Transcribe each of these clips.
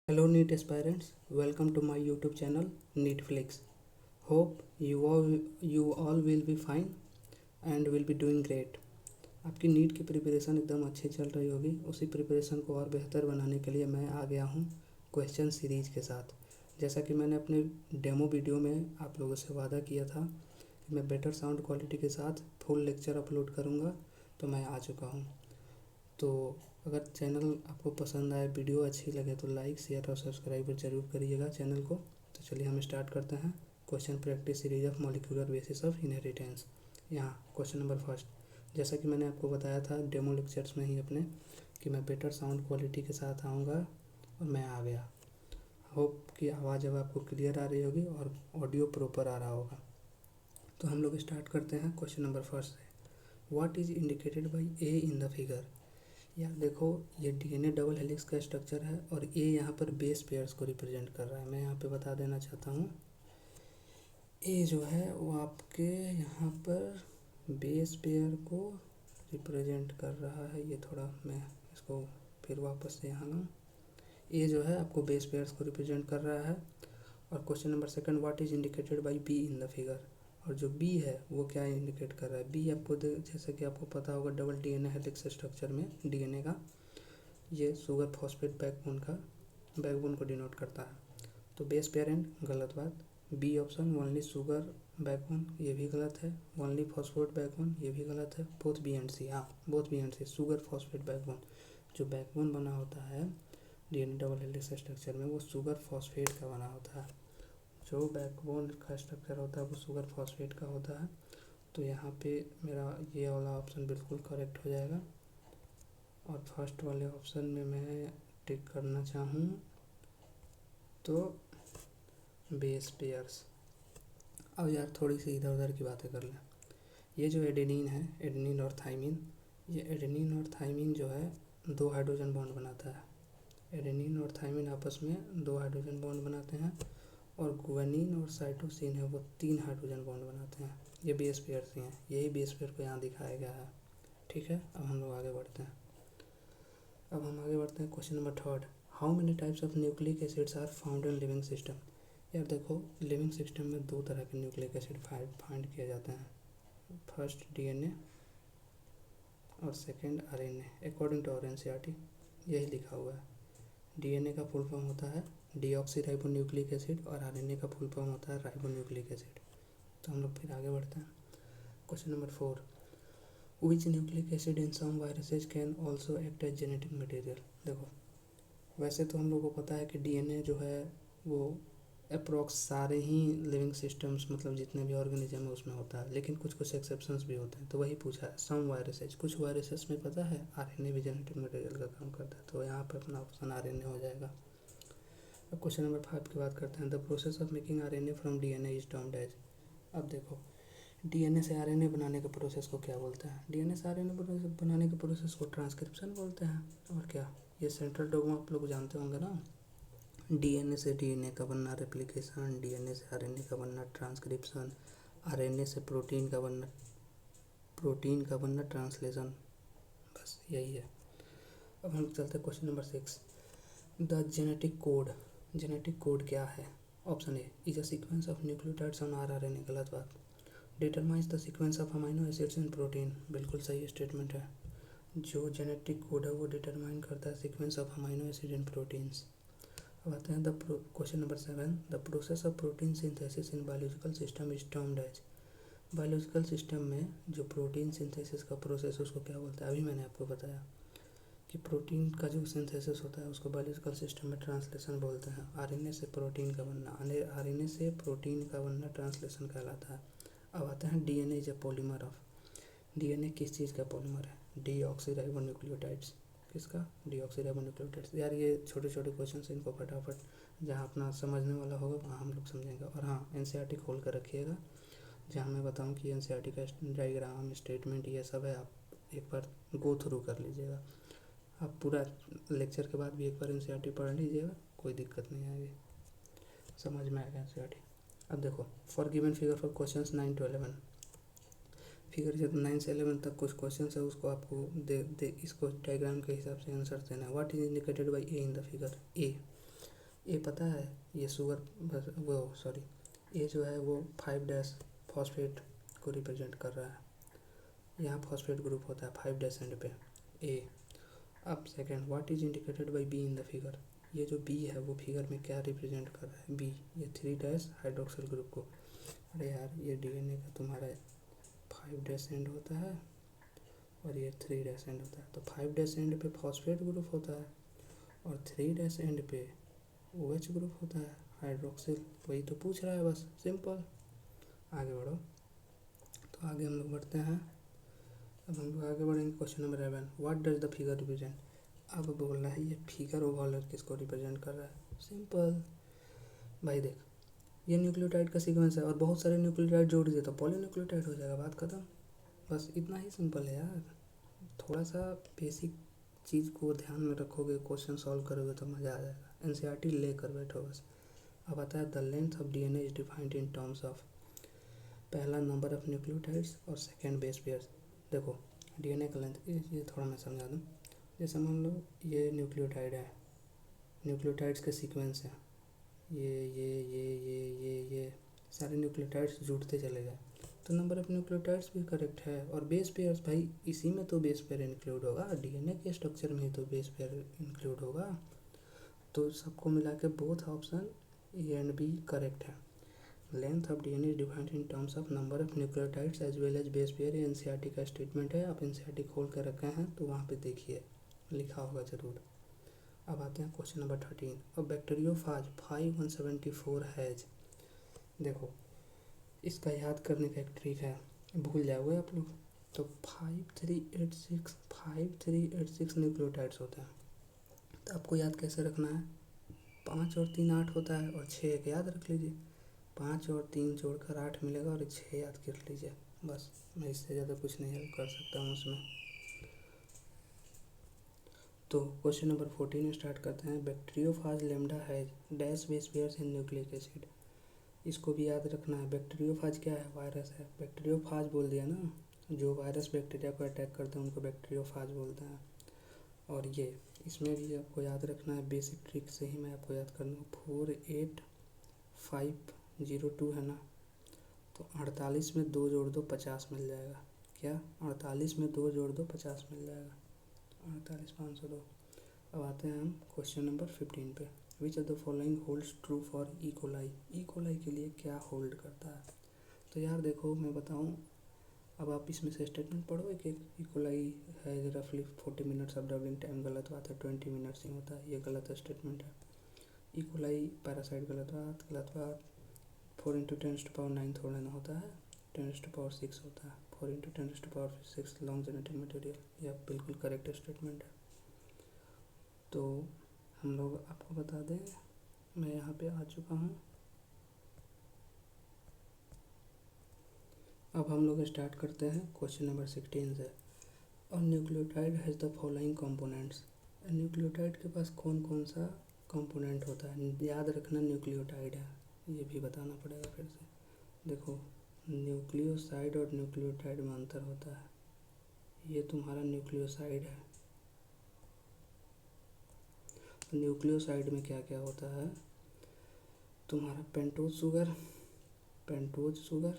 Hello, NEET aspirants. Welcome to my YouTube channel, NEETflix. Hope you all will be fine and will be doing great. आपकी NEET की preparation एकदम अच्छी चल रही होगी। उसी प्रिपरेशन को और बेहतर बनाने के लिए मैं आ गया हूँ क्वेश्चन सीरीज के साथ। जैसा कि मैंने अपने डेमो वीडियो में आप लोगों से वादा किया था कि मैं बेटर साउंड क्वालिटी के साथ फुल लेक्चर अपलोड करूँगा, तो मैं आ चुका हूँ। तो अगर चैनल आपको पसंद आए, वीडियो अच्छी लगे तो लाइक, शेयर और सब्सक्राइब ज़रूर करिएगा चैनल को। तो चलिए हम स्टार्ट करते हैं question practice series of molecular basis of inheritance. यहाँ क्वेश्चन नंबर फर्स्ट, जैसा कि मैंने आपको बताया था डेमो लेक्चर्स में ही अपने कि मैं बेटर साउंड क्वालिटी के साथ आऊँगा, और मैं आ गया। होप कि आवाज़ अब आपको क्लियर आ रही होगी और ऑडियो प्रॉपर आ रहा होगा। तो हम लोग स्टार्ट करते हैं क्वेश्चन नंबर फर्स्ट से। What is indicated by A in the figure. यार देखो, ये डीएनए डबल हेलिक्स का स्ट्रक्चर है और ए यहाँ पर बेस पेयर्स को रिप्रेजेंट कर रहा है। मैं यहाँ पे बता देना चाहता हूँ, ए जो है वो आपके यहाँ पर बेस पेयर को रिप्रेजेंट कर रहा है। ये थोड़ा मैं इसको फिर वापस से यहाँ लाऊँ। ए जो है आपको बेस पेयर्स को रिप्रेजेंट कर रहा है। और question number second, what is indicated by B in the figure. और जो बी है वो क्या इंडिकेट कर रहा है। बी आपको जैसे कि आपको पता होगा डबल डीएनए हेलिक्स स्ट्रक्चर में डीएनए का ये शुगर फॉस्फेट बैकबोन को डिनोट करता है। तो बेस पेरेंट गलत बात। B option only sugar backbone, ये भी गलत है। ओनली फॉस्फेट बैकबोन, ये भी गलत है। बोथ बी एंड सी, हाँ both B and C. Sugar phosphate backbone, जो बैकबोन बना होता है डीएनए डबल हेलिक्स स्ट्रक्चर में, वो शुगर फॉस्फेट का बना होता है। जो बैकबोन का स्ट्रक्चर होता है वो शुगर फॉस्फेट का होता है। तो यहाँ पे मेरा ये वाला ऑप्शन बिल्कुल करेक्ट हो जाएगा। और फर्स्ट वाले ऑप्शन में मैं टिक करना चाहूँ तो बेस पेयर्स। अब यार थोड़ी सी इधर उधर की बातें कर लें। ये जो एडेनिन है, एडेनिन और थाइमिन, ये एडेनिन और थाइमिन जो है दो हाइड्रोजन बॉन्ड बनाता है। एडेनिन और थाइमिन आपस में दो हाइड्रोजन बॉन्ड बनाते हैं। और गुआनिन और साइटोसिन है वो तीन हाइड्रोजन बॉन्ड बनाते हैं। ये बेस पेयर्स ही हैं, यही बेस पेयर को यहाँ दिखाया गया है। ठीक है, अब हम लोग आगे बढ़ते हैं। Question number third, how many types of nucleic acids are found in living system. यार देखो, लिविंग सिस्टम में दो तरह के न्यूक्लिक एसिड फाइंड किए जाते हैं। फर्स्ट डीएनए और second RNA. According to our NCERT यही लिखा हुआ है। डीएनए का फुल फॉर्म होता है डीऑक्सी राइबो न्यूक्लिक एसिड और आरएनए का फुल फॉर्म होता है राइबो न्यूक्लिक एसिड। तो हम लोग फिर आगे बढ़ते हैं। Question number four, which nucleic acid in some viruses can also act as genetic material. देखो, वैसे तो हम लोग को पता है कि डीएनए जो है वो अप्रॉक्स सारे ही लिविंग सिस्टम्स, मतलब जितने भी ऑर्गेनिज्म है उसमें होता है, लेकिन कुछ कुछ एक्सेप्शंस भी होते हैं। तो वही पूछा है, सम वायरसेज, कुछ वायरसेस में पता है आरएनए भी जेनेटिक मटेरियल का काम करता है। तो यहाँ पर अपना ऑप्शन आरएनए हो जाएगा। अब क्वेश्चन नंबर 5 की बात करते हैं। The process of making RNA from DNA is termed as. अब देखो, डीएनए से आरएनए बनाने के प्रोसेस को क्या बोलते हैं। डीएनए से आरएनए बनाने के प्रोसेस को ट्रांसक्रिप्शन बोलते हैं। और क्या, ये सेंट्रल डोग्मा आप लोग जानते होंगे ना। डीएनए से डीएनए का बनना रेप्लिकेशन, डीएनए से आरएनए का बनना ट्रांसक्रिप्शन, आरएनए से प्रोटीन का बनना ट्रांसलेशन। बस यही है। अब हम चलते हैं question number 6, the genetic code क्या है। Option A is a sequence of nucleotides on RNA, गलत बात। Determines the sequence of amino acids in protein, बिल्कुल सही स्टेटमेंट है। जो जेनेटिक कोड है वो डिटरमाइन करता है sequence of amino acid in proteins. अब आते हैं question number 7, the process of protein synthesis in biological system is termed as. Biological system में जो प्रोटीन सिंथेसिस का प्रोसेस उसको क्या बोलता है। अभी मैंने आपको बताया कि प्रोटीन का जो सिंथेसिस होता है उसको बायोलॉजिकल सिस्टम में ट्रांसलेशन बोलते हैं। आरएनए से प्रोटीन का बनना, आरएनए से प्रोटीन का बनना ट्रांसलेशन कहलाता है। अब आते हैं DNA is a polymer of. DNA किस चीज़ का पॉलीमर है। डीऑक्सीराइबोन्यूक्लियोटाइड्स। किसका, डीऑक्सीराइबोन्यूक्लियोटाइड्स। यार ये छोटे छोटे क्वेश्चन हैं, इनको फटाफट जहाँ अपना समझने वाला होगा वहाँ हम लोग समझेंगे। और हाँ, एनसीईआरटी खोल कर रखिएगा, जहाँ मैं बताऊँ कि एनसीईआरटी का डायग्राम, स्टेटमेंट, ये सब है, आप एक बार गो थ्रू कर लीजिएगा। आप पूरा लेक्चर के बाद भी एक बार एनसीईआरटी पढ़ लीजिएगा, कोई दिक्कत नहीं आएगी, समझ में आएगा एनसीईआरटी। अब देखो, for given figure for questions 9 to 11। Figure जब 9 से 11 तक कुछ क्वेश्चन है उसको आपको इसको डायग्राम के हिसाब से आंसर देना है। What is indicated by A in the figure. A ये पता है, ये शुगर वो सॉरी, ये जो है वो 5 डैश फॉस्फेट को रिप्रेजेंट कर रहा है। यहाँ फॉस्फेट ग्रुप होता है 5 डैश एंड पे ए। अब second, what is indicated by B in the figure. ये जो बी है वो फिगर में क्या रिप्रेजेंट कर रहा है, बी, ये 3 डैश हाइड्रोक्सिल ग्रुप को। अरे यार, ये डीएनए का तुम्हारा 5 डैश एंड होता है और ये 3 डैश एंड होता है, तो 5 डैश एंड पे फॉस्फेट ग्रुप होता है और 3 डैश एंड पे OH ग्रुप होता है, हाइड्रोक्सिल। वही तो पूछ रहा है, बस सिंपल। आगे बढ़ो। तो आगे हम लोग बढ़ते हैं। अब हम लोग आगे बढ़ेंगे question number 11, what does the figure represent. अब बोल रहा है ये फिगर ओवरऑल किसको रिप्रेजेंट कर रहा है। सिंपल भाई, देख, ये न्यूक्लियोटाइड का सीक्वेंस है और बहुत सारे न्यूक्लियोटाइड जोड़ दिए तो पॉलीन्यूक्लियोटाइड हो जाएगा, बात खत्म। बस इतना ही सिंपल है यार। थोड़ा सा बेसिक चीज़ को ध्यान में रखोगे, क्वेश्चन सॉल्व करोगे तो मज़ा आ जाएगा। एनसीईआरटी ले कर बैठो बस। अब आता है the length of DNA is defined in terms of, पहला नंबर ऑफ न्यूक्लियोटाइड्स और सेकेंड बेस पेयर्स। देखो डीएनए का लेंथ, ये थोड़ा मैं समझा दूँ। जैसे मान लो ये न्यूक्लियोटाइड है, न्यूक्लियोटाइड्स के सीक्वेंस है, ये सारे न्यूक्लियोटाइड्स जुड़ते चले गए तो नंबर ऑफ न्यूक्लियोटाइड्स भी करेक्ट है। और बेस पेयर्स, भाई इसी में तो बेस पेयर इंक्लूड होगा, डीएनए के स्ट्रक्चर में ही तो बेस पेयर इंक्लूड होगा। तो सबको मिला के both option A and B correct है। Length of DNA is defined in terms of number of nucleotides as well as base pair. ये एनसीईआरटी का स्टेटमेंट है, आप एनसीईआरटी खोल कर रखे हैं तो वहाँ पे देखिए, लिखा होगा ज़रूर। अब आते हैं क्वेश्चन नंबर 13, और बैक्टीरियोफाज 5174 हैज। देखो इसका याद करने का एक ट्रिक है, भूल जाओगे आप लोग। तो 5386 न्यूक्लियोटाइड्स होते हैं, तो आपको याद कैसे रखना है, 5 और 3 8 होता है और 6 एक याद रख लीजिए। 5 और 3 जोड़कर 8 मिलेगा और 6 याद कर लीजिए, बस। मैं इससे ज़्यादा कुछ नहीं हेल्प कर सकता हूँ उसमें। तो क्वेश्चन नंबर 14 स्टार्ट करते हैं। Bacteriophage lambda has dash base pairs in nucleic acid. इसको भी याद रखना है। बैक्टीरियोफाज क्या है, वायरस है। बैक्टीरियोफाज बोल दिया ना, जो वायरस बैक्टीरिया को अटैक करते हैं उनको बैक्टीरियोफाज बोलते हैं। और ये इसमें भी आपको याद रखना है, बेसिक ट्रिक से ही मैं आपको याद कर दूँ। 48502 है ना, तो 48 में 2 जोड़ दो 50 मिल जाएगा। क्या, 48 में 2 जोड़ दो 50 मिल जाएगा, 48,502। अब आते हैं हम क्वेश्चन नंबर 15 पे। Which of the following holds true for E coli. E coli के लिए क्या होल्ड करता है। तो यार देखो मैं बताऊं, अब आप इसमें से स्टेटमेंट पढ़ो एक एक। ई कोलाई है रफली 40 मिनट्स ऑफ डबलिंग टाइम, गलत बात है, 20 मिनट्स ही होता है, ये गलत स्टेटमेंट है। ई कोलाई पैरासाइट, गलत बात, गलत बात। 4 × 10⁹ थोड़ा ना होता है, 10⁶ होता है। 4 × 10⁶ लॉन्ग जेनेटिक मटेरियल, यह बिल्कुल करेक्ट स्टेटमेंट है। तो हम लोग आपको बता दें, मैं यहाँ पे आ चुका हूँ। अब हम लोग स्टार्ट करते हैं क्वेश्चन नंबर 16 से। और nucleotide has the following components. Nucleotide के पास कौन कौन सा कंपोनेंट होता है, याद रखना न्यूक्लियोटाइड है, ये भी बताना पड़ेगा फिर से। देखो न्यूक्लियोसाइड और न्यूक्लियोटाइड में अंतर होता है। ये तुम्हारा न्यूक्लियोसाइड है। न्यूक्लियोसाइड में क्या क्या होता है, तुम्हारा pentose sugar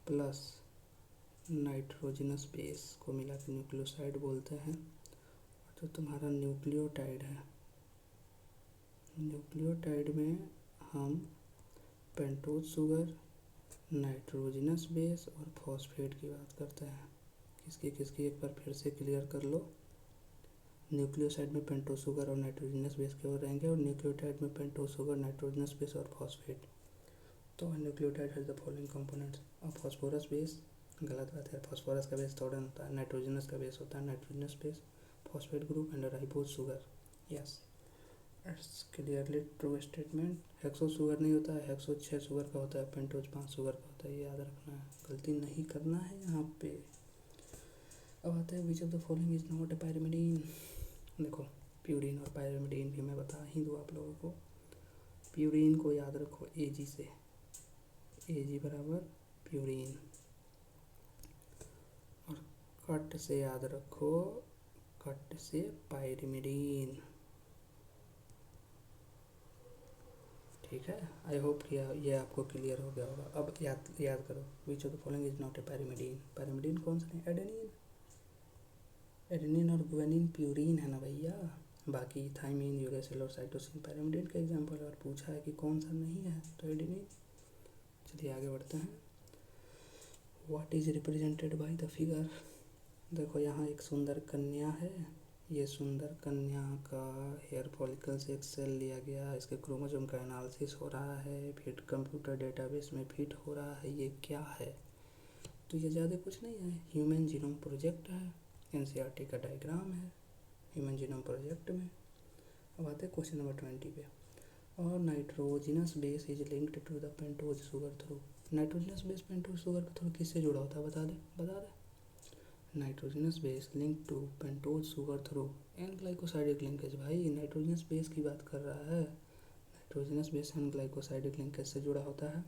plus nitrogenous base को मिला के न्यूक्लियोसाइड बोलते हैं। और जो तुम्हारा न्यूक्लियोटाइड है, न्यूक्लियोटाइड में हम पेंटोज शुगर, नाइट्रोजनस बेस और फॉस्फेट की बात करते हैं। किसकी एक बार फिर से क्लियर कर लो। न्यूक्लियोसाइड में पेंटोज शुगर और नाइट्रोजनस बेस के और रहेंगे, और न्यूक्लियोटाइड में पेंटोज शुगर, नाइट्रोजनस बेस और फॉस्फेट। तो nucleotide has the following components. और फॉस्फोरस बेस, गलत बात है, फॉस्फोरस का बेस थोड़ा होता है, नाइट्रोजनस का बेस होता है, nitrogenous base, phosphate group and ribose sugar. Yes, it's clearly true statement. Hexo sugar नहीं होता है, हेक्सो 6 शुगर का होता है, पेंटोज 5 शुगर का होता है, ये याद रखना है, गलती नहीं करना है यहाँ पे। अब आता है which of the following is not a pyrimidine. देखो प्यूरिन और पायरिमिडीन भी मैं बता ही दूँ आप लोगों को। प्यूरिन को याद रखो Ag से, Ag बराबर प्यूरिन। और कट से याद रखो, कट से पायरिमिडीन। ठीक है, आई होप कि ये आपको क्लियर हो गया होगा। अब याद करो, which of the following is not a pyrimidine. Pyrimidine कौन सा है? एडेनिन। एडेनिन और गुआनिन प्यूरिन है ना भैया। बाकी थाइमिन, यूरेसिल और साइटोसिन पैरिमिडीन का एग्जाम्पल। और पूछा है कि कौन सा नहीं है, तो एडेनिन। चलिए आगे बढ़ते हैं। What is represented by the figure. देखो यहाँ एक सुंदर कन्या है। ये सुंदर कन्या का हेयर फॉलिकल से एक सेल लिया गया, इसके क्रोमोसोम का एनालिसिस हो रहा है, फिर कंप्यूटर डेटाबेस में फिट हो रहा है। ये क्या है? तो ये ज़्यादा कुछ नहीं है, ह्यूमन जीनोम प्रोजेक्ट है। एनसीईआरटी का डायग्राम है ह्यूमन जीनोम प्रोजेक्ट में। अब आते हैं क्वेश्चन नंबर 20 पे। और nitrogenous base is linked to the pentose sugar through. Nitrogenous base pentose sugar के थ्रू किससे जुड़ा होता है? बता दे। Nitrogenous base link to pentose sugar through N glycosidic linkage. भाई नाइट्रोजिनस बेस की बात कर रहा है। Nitrogenous base N glycosidic linkage से जुड़ा होता है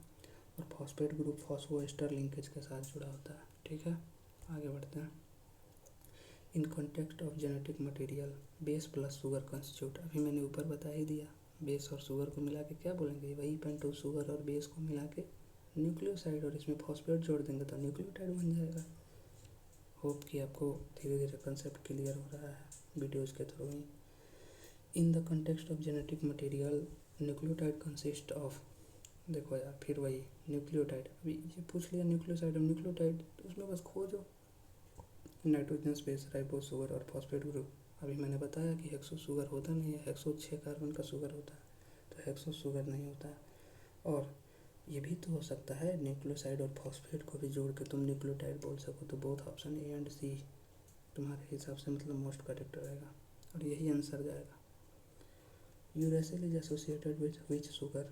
और फॉस्फेट ग्रुप फॉस्फोएस्टर लिंकेज के साथ जुड़ा होता है। ठीक है, आगे बढ़ते हैं। In context of genetic material base plus sugar constitute. अभी मैंने ऊपर बता ही दिया, बेस और शुगर को मिला के क्या बोलेंगे? वही पेंटोज शुगर और बेस को मिला के न्यूक्लियोसाइड, और इसमें फॉस्फेट जोड़ देंगे तो न्यूक्लियोटाइड बन जाएगा। होप कि आपको धीरे धीरे कंसेप्ट क्लियर हो रहा है वीडियोज़ के through he. In the context of genetic material nucleotide consist of. देखो यार, फिर वही न्यूक्लियोटाइड। अभी ये पूछ लिया न्यूक्लियोसाइड और न्यूक्लियोटाइड, तो उसमें बस खोजो नाइट्रोजन बेस, राइबोज शुगर और फॉस्फेट ग्रुप। अभी मैंने बताया कि हेक्सो शुगर होता नहीं है, 106 कार्बन का शुगर होता है, तो हेक्सो शुगर नहीं होता है। और ये भी तो हो सकता है न्यूक्लियोसाइड और फॉस्फेट को भी जोड़ के तुम न्यूक्लियोटाइड बोल सको। तो बोथ ऑप्शन ए एंड सी तुम्हारे हिसाब से मतलब मोस्ट करेक्ट रहेगा और यही आंसर जाएगा। Uracil is associated with which sugar.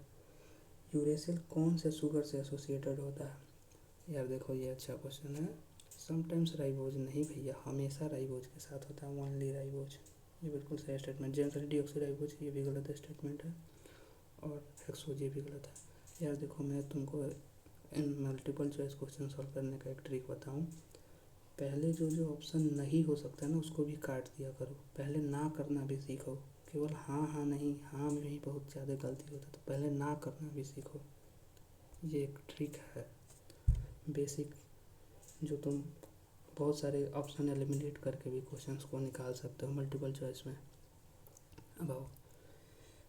Uracil कौन से शुगर से एसोसिएटेड होता है? यार देखो ये अच्छा क्वेश्चन है। समटाइम्स राइबोज नहीं भैया, हमेशा राइबोज के साथ होता है, ओनली राइबोज। ये बिल्कुल सही स्टेटमेंट। जेम्स डीऑक्सीराइबोज ये भी गलत स्टेटमेंट है और हेक्सोज ये भी गलत है। यार देखो, मैं तुमको मल्टीपल चॉइस क्वेश्चन सॉल्व करने का एक ट्रिक बताऊं। पहले जो ऑप्शन नहीं हो सकता है ना, उसको भी काट दिया करो। पहले ना करना भी सीखो। केवल हाँ नहीं, हाँ में ही बहुत ज़्यादा गलती होता है, तो पहले ना करना भी सीखो। ये एक ट्रिक है बेसिक, जो तुम बहुत सारे ऑप्शन एलिमिनेट करके भी क्वेश्चंस को निकाल सकते हो मल्टीपल चॉइस में। अब आओ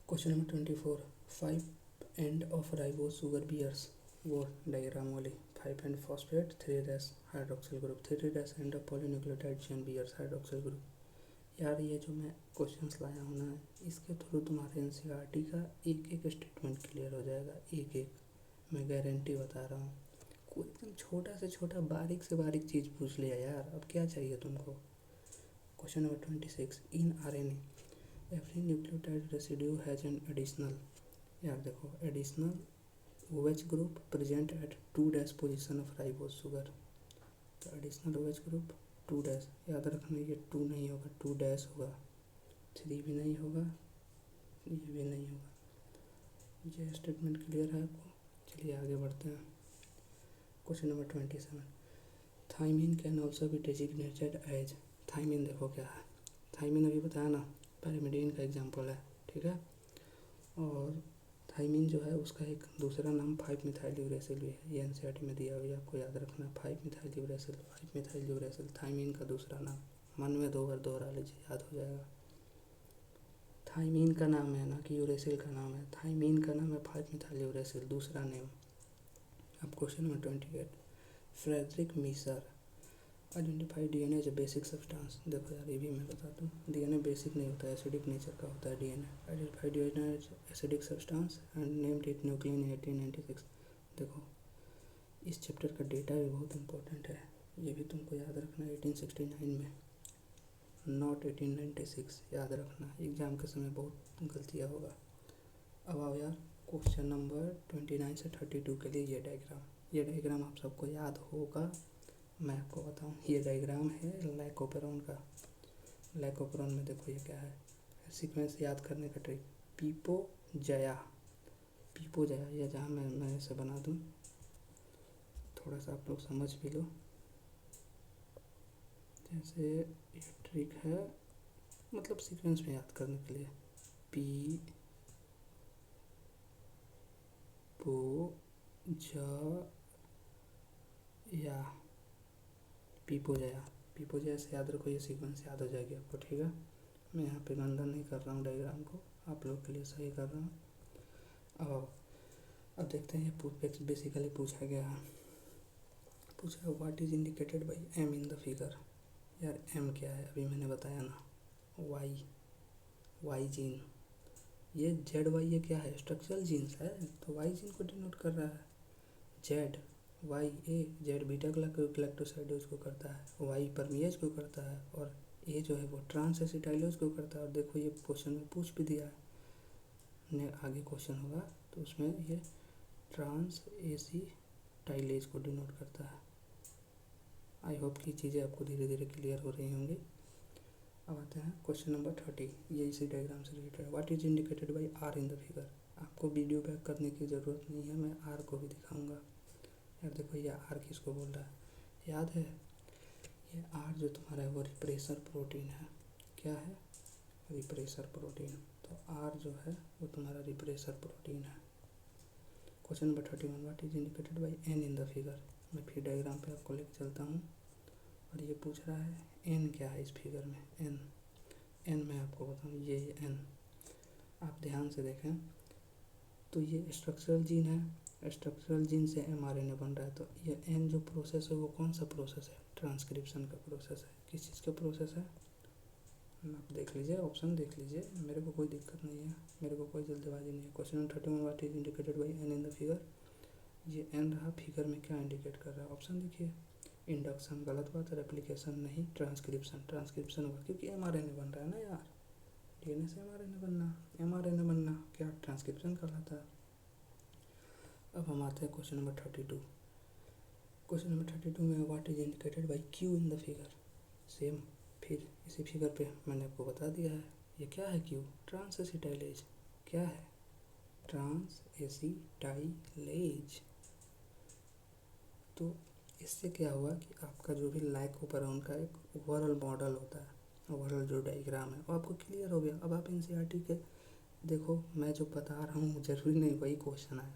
question number 24। 5 end of ribose sugar bears. वो डायग्राम वाली 5 end phosphate 3' hydroxyl group, 3' end of polynucleotide chain bears hydroxyl group. यार ये जो मैं क्वेश्चंस लाया हूँ ना, इसके थ्रू तुम्हारे एनसीईआरटी का एक एक स्टेटमेंट क्लियर हो जाएगा, एक एक, मैं गारंटी बता रहा हूँ। कोई एकदम छोटा से छोटा बारीक से बारीक चीज़ पूछ लिया यार, अब क्या चाहिए तुमको। Question number 26। In RNA every nucleotide residue has an additional. यार देखो, additional OH group present at 2' position of ribose sugar. तो एडिशनल OH ग्रुप 2', याद रखना ये 2 नहीं होगा, 2' होगा, 3 भी नहीं होगा, ये भी नहीं होगा। ये स्टेटमेंट क्लियर है आपको? चलिए आगे बढ़ते हैं। Question number 27। Thymine can also be designated as. Thymine देखो क्या है, थाइमिन अभी बताया ना, पैरिमिडीन का एग्जाम्पल है। ठीक है, और थाइमिन जो है उसका एक दूसरा नाम 5 मिथाइल यूरेसिल भी है। ये एनसीईआरटी में दिया हुआ है, आपको याद रखना है। 5 methyl uracil, 5 methyl uracil thymine का दूसरा नाम। मन में 2 बार दोहरा लीजिए, याद हो जाएगा। थाइमिन का नाम है ना कि यूरेसिल का नाम है? थाइमिन का नाम है 5 मिथाइल यूरेसिल, दूसरा नेम। अब question number 28। Frederick Miescher identify DNA as a basic substance. देखो यार, ये भी मैं बता दूँ, डीएनए बेसिक नहीं होता है, एसिडिक नेचर का होता है DNA. Identify DNA as acidic substance and named it nuclein in 1896। देखो इस चैप्टर का डेटा भी बहुत इंपॉर्टेंट है, ये भी तुमको याद रखना है। 1869 में, नॉट 1896, याद रखना, एग्जाम के समय बहुत गलतियाँ होगा। अब आओ यार क्वेश्चन नंबर 29 से 32 के लिए ये डायग्राम आप सबको याद होगा। मैं आपको बताऊं, ये डायग्राम है लाइकोपेरॉन का। लाइकोपेरॉन में देखो ये क्या है, सीक्वेंस याद करने का ट्रिक। पीपो जया, ये जहाँ मैं इसे बना दूँ, थोड़ा सा आप लोग समझ भी लो। जैसे ये ट्रिक है, मतलब सीक्वेंस में याद करने के लिए। या पीपोजया। पीपोजया से याद रखो, ये सीक्वेंस याद हो जाएगी आपको, ठीक है। मैं यहाँ पे गंदा नहीं कर रहा हूँ डायग्राम को, आप लोग के लिए सही कर रहा हूँ। अब देखते हैं ये बेसिकली पूछा गया है, पूछा what is indicated by M in the figure. यार एम क्या है, अभी मैंने बताया ना, वाई जीन। ये जेड वाई ये क्या है, स्ट्रक्चरल जीन्स है, तो वाई जीन को डिनोट कर रहा है। जेड वाई ए, जेड बीटा ग्लैक्टोसाइडोज को करता है, वाई परमिएज को करता है, और ए जो है वो ट्रांस एसिटाइलोज को करता है। और देखो ये क्वेश्चन में पूछ भी दिया है, आगे क्वेश्चन होगा तो उसमें ये ट्रांस एसिटाइलेज को डिनोट करता है। आई होप कि चीज़ें आपको धीरे धीरे क्लियर हो रही होंगी। अब आते हैं क्वेश्चन नंबर 30, ये इसी डायग्राम से रिलेटेड है। What is indicated by R in the figure. आपको वीडियो बैक करने की ज़रूरत नहीं है, मैं आर को भी दिखाऊंगा। यार देखो ये आर किसको बोल रहा है, याद है, ये आर जो तुम्हारा है वो रिप्रेसर प्रोटीन है। क्या है, रिप्रेसर प्रोटीन। तो आर जो है वो तुम्हारा रिप्रेसर प्रोटीन है। Question number 31, what is indicated by N in the figure. मैं फिर डायग्राम पे आपको लेकर चलता हूँ, और ये पूछ रहा है एन क्या है इस फिगर में। एन मैं आपको बताऊँ, ये एन आप ध्यान से देखें तो ये स्ट्रक्चरल जीन है, स्ट्रक्चरल जीन से एमआरएनए बन रहा है। तो ये एन जो प्रोसेस है वो कौन सा प्रोसेस है, ट्रांसक्रिप्शन का प्रोसेस है। किस चीज़ का प्रोसेस है, आप देख लीजिए, ऑप्शन देख लीजिए, मेरे को कोई दिक्कत नहीं है, मेरे को कोई जल्दबाजी नहीं है। Question number 31, what is indicated by N in the figure. ये एन रहा, फिगर में क्या इंडिकेट कर रहा है, ऑप्शन देखिए। इंडक्शन गलत बात है, रेप्लिकेशन नहीं, ट्रांसक्रिप्शन। ट्रांसक्रिप्शन हुआ क्योंकि एमआरएनए बन रहा है ना यार, डीएनए से एमआरएनए बनना क्या ट्रांसक्रिप्शन कहलाता है। अब हम आते हैं क्वेश्चन नंबर 32। क्वेश्चन नंबर 32 में what is indicated by Q in the figure. Same, फिर इसी फिगर पे मैंने आपको बता दिया है, ये क्या है क्यू, ट्रांस एसिटाइलेज। क्या है, ट्रांस एसिटाइलेज। तो इससे क्या हुआ कि आपका जो भी लाइक ऊपर है उनका एक ओवरऑल मॉडल होता है, ओवरऑल जो डायग्राम है वो आपको क्लियर हो गया। अब आप एनसीईआरटी के देखो, मैं जो बता रहा हूँ ज़रूरी नहीं वही क्वेश्चन आए।